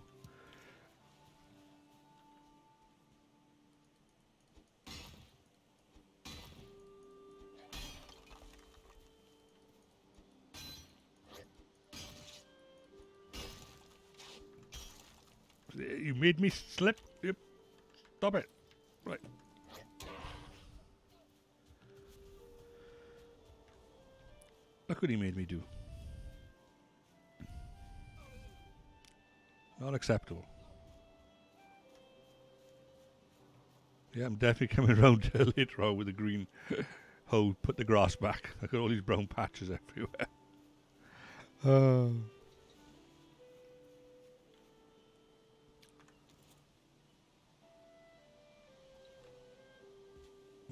S1: You made me slip. Yep. Stop it. Right. Look what he made me do. Not acceptable. Yeah, I'm definitely coming around later on with the green hoe. Put the grass back. I've got all these brown patches everywhere.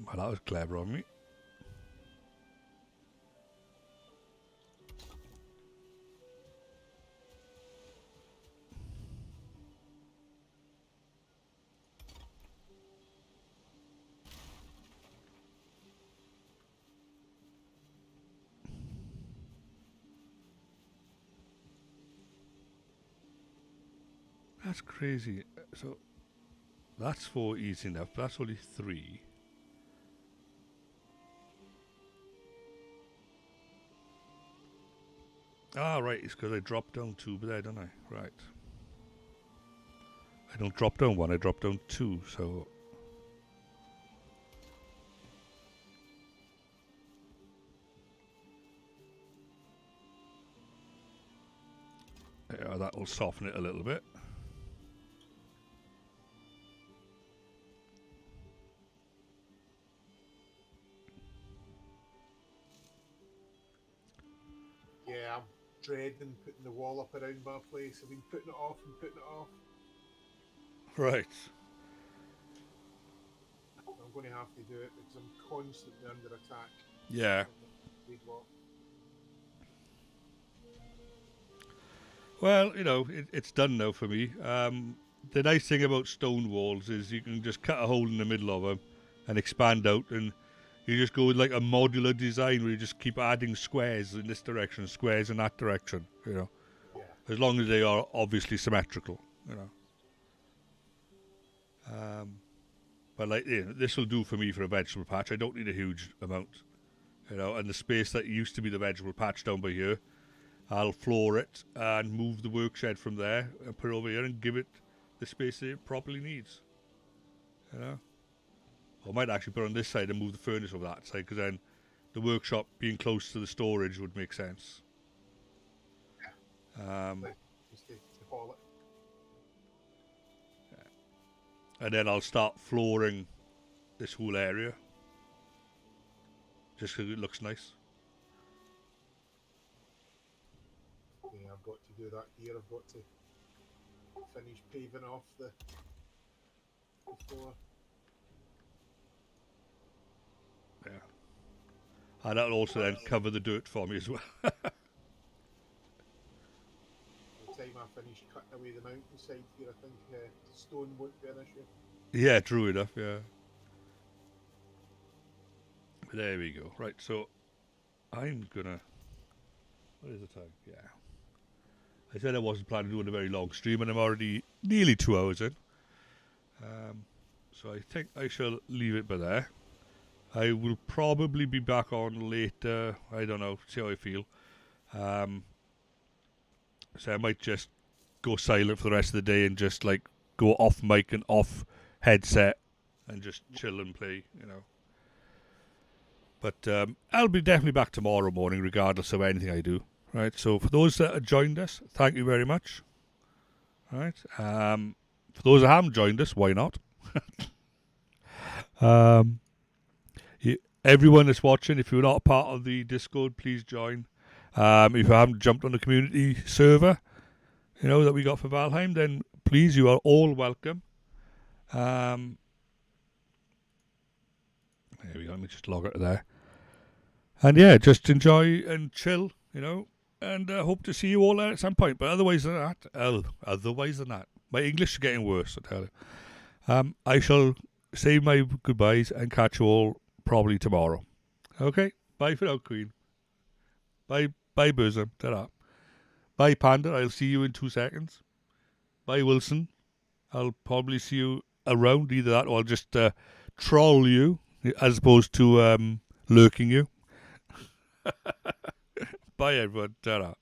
S1: Well, that was clever on me. That's crazy. So that's 4 easy enough. But that's only 3. Ah, right. It's because I dropped down 2 there, don't I? Right. I don't drop down 1. I drop down 2. So yeah, that will soften it a little bit.
S2: Yeah, I'm dreading putting the wall up around my place. I've been putting it off and putting it off.
S1: Right.
S2: I'm going to have to do it because I'm constantly under attack.
S1: Yeah.
S2: Big wall.
S1: Well, it's done now for me. The nice thing about stone walls is you can just cut a hole in the middle of them and expand out, and you just go with like a modular design where you just keep adding squares in this direction, squares in that direction,
S2: Yeah.
S1: as long as they are obviously symmetrical, But like, this will do for me for a vegetable patch. I don't need a huge amount, and the space that used to be the vegetable patch down by here, I'll floor it and move the work shed from there and put it over here and give it the space that it properly needs. Or I might actually put it on this side and move the furnace over that side, because then the workshop being close to the storage would make sense.
S2: Just to haul it.
S1: And then I'll start flooring this whole area, just because it looks nice.
S2: Yeah, I've got to do that here. I've got to finish paving off the floor.
S1: Yeah. And that'll also then cover the dirt for me as well.
S2: By the time I finish cutting away the mountainside here, I think the stone won't be an issue.
S1: Yeah, true enough, yeah. There we go. Right, so I'm gonna... What is the time? Yeah. I said I wasn't planning on doing a very long stream, and I'm already nearly 2 hours in. So I think I shall leave it by there. I will probably be back on later. I don't know. See how I feel. So I might just go silent for the rest of the day and just like go off mic and off headset and just chill and play, But I'll be definitely back tomorrow morning, regardless of anything I do. Right. So for those that have joined us, thank you very much. Right. For those that haven't joined us, why not? Everyone that's watching, if you're not a part of the Discord, please join. If you haven't jumped on the community server, that we got for Valheim, then please, you are all welcome. There we go. Let me just log out of there. And yeah, just enjoy and chill, and hope to see you all there at some point. But otherwise than that, my English is getting worse, I tell you. I shall say my goodbyes and catch you all probably tomorrow. Okay? Bye for now, Queen. Bye, Burzum. Ta-ra. Bye, Panda. I'll see you in 2 seconds. Bye, Wilson. I'll probably see you around, either that or I'll just troll you as opposed to lurking you. Bye, everyone. Ta-ra.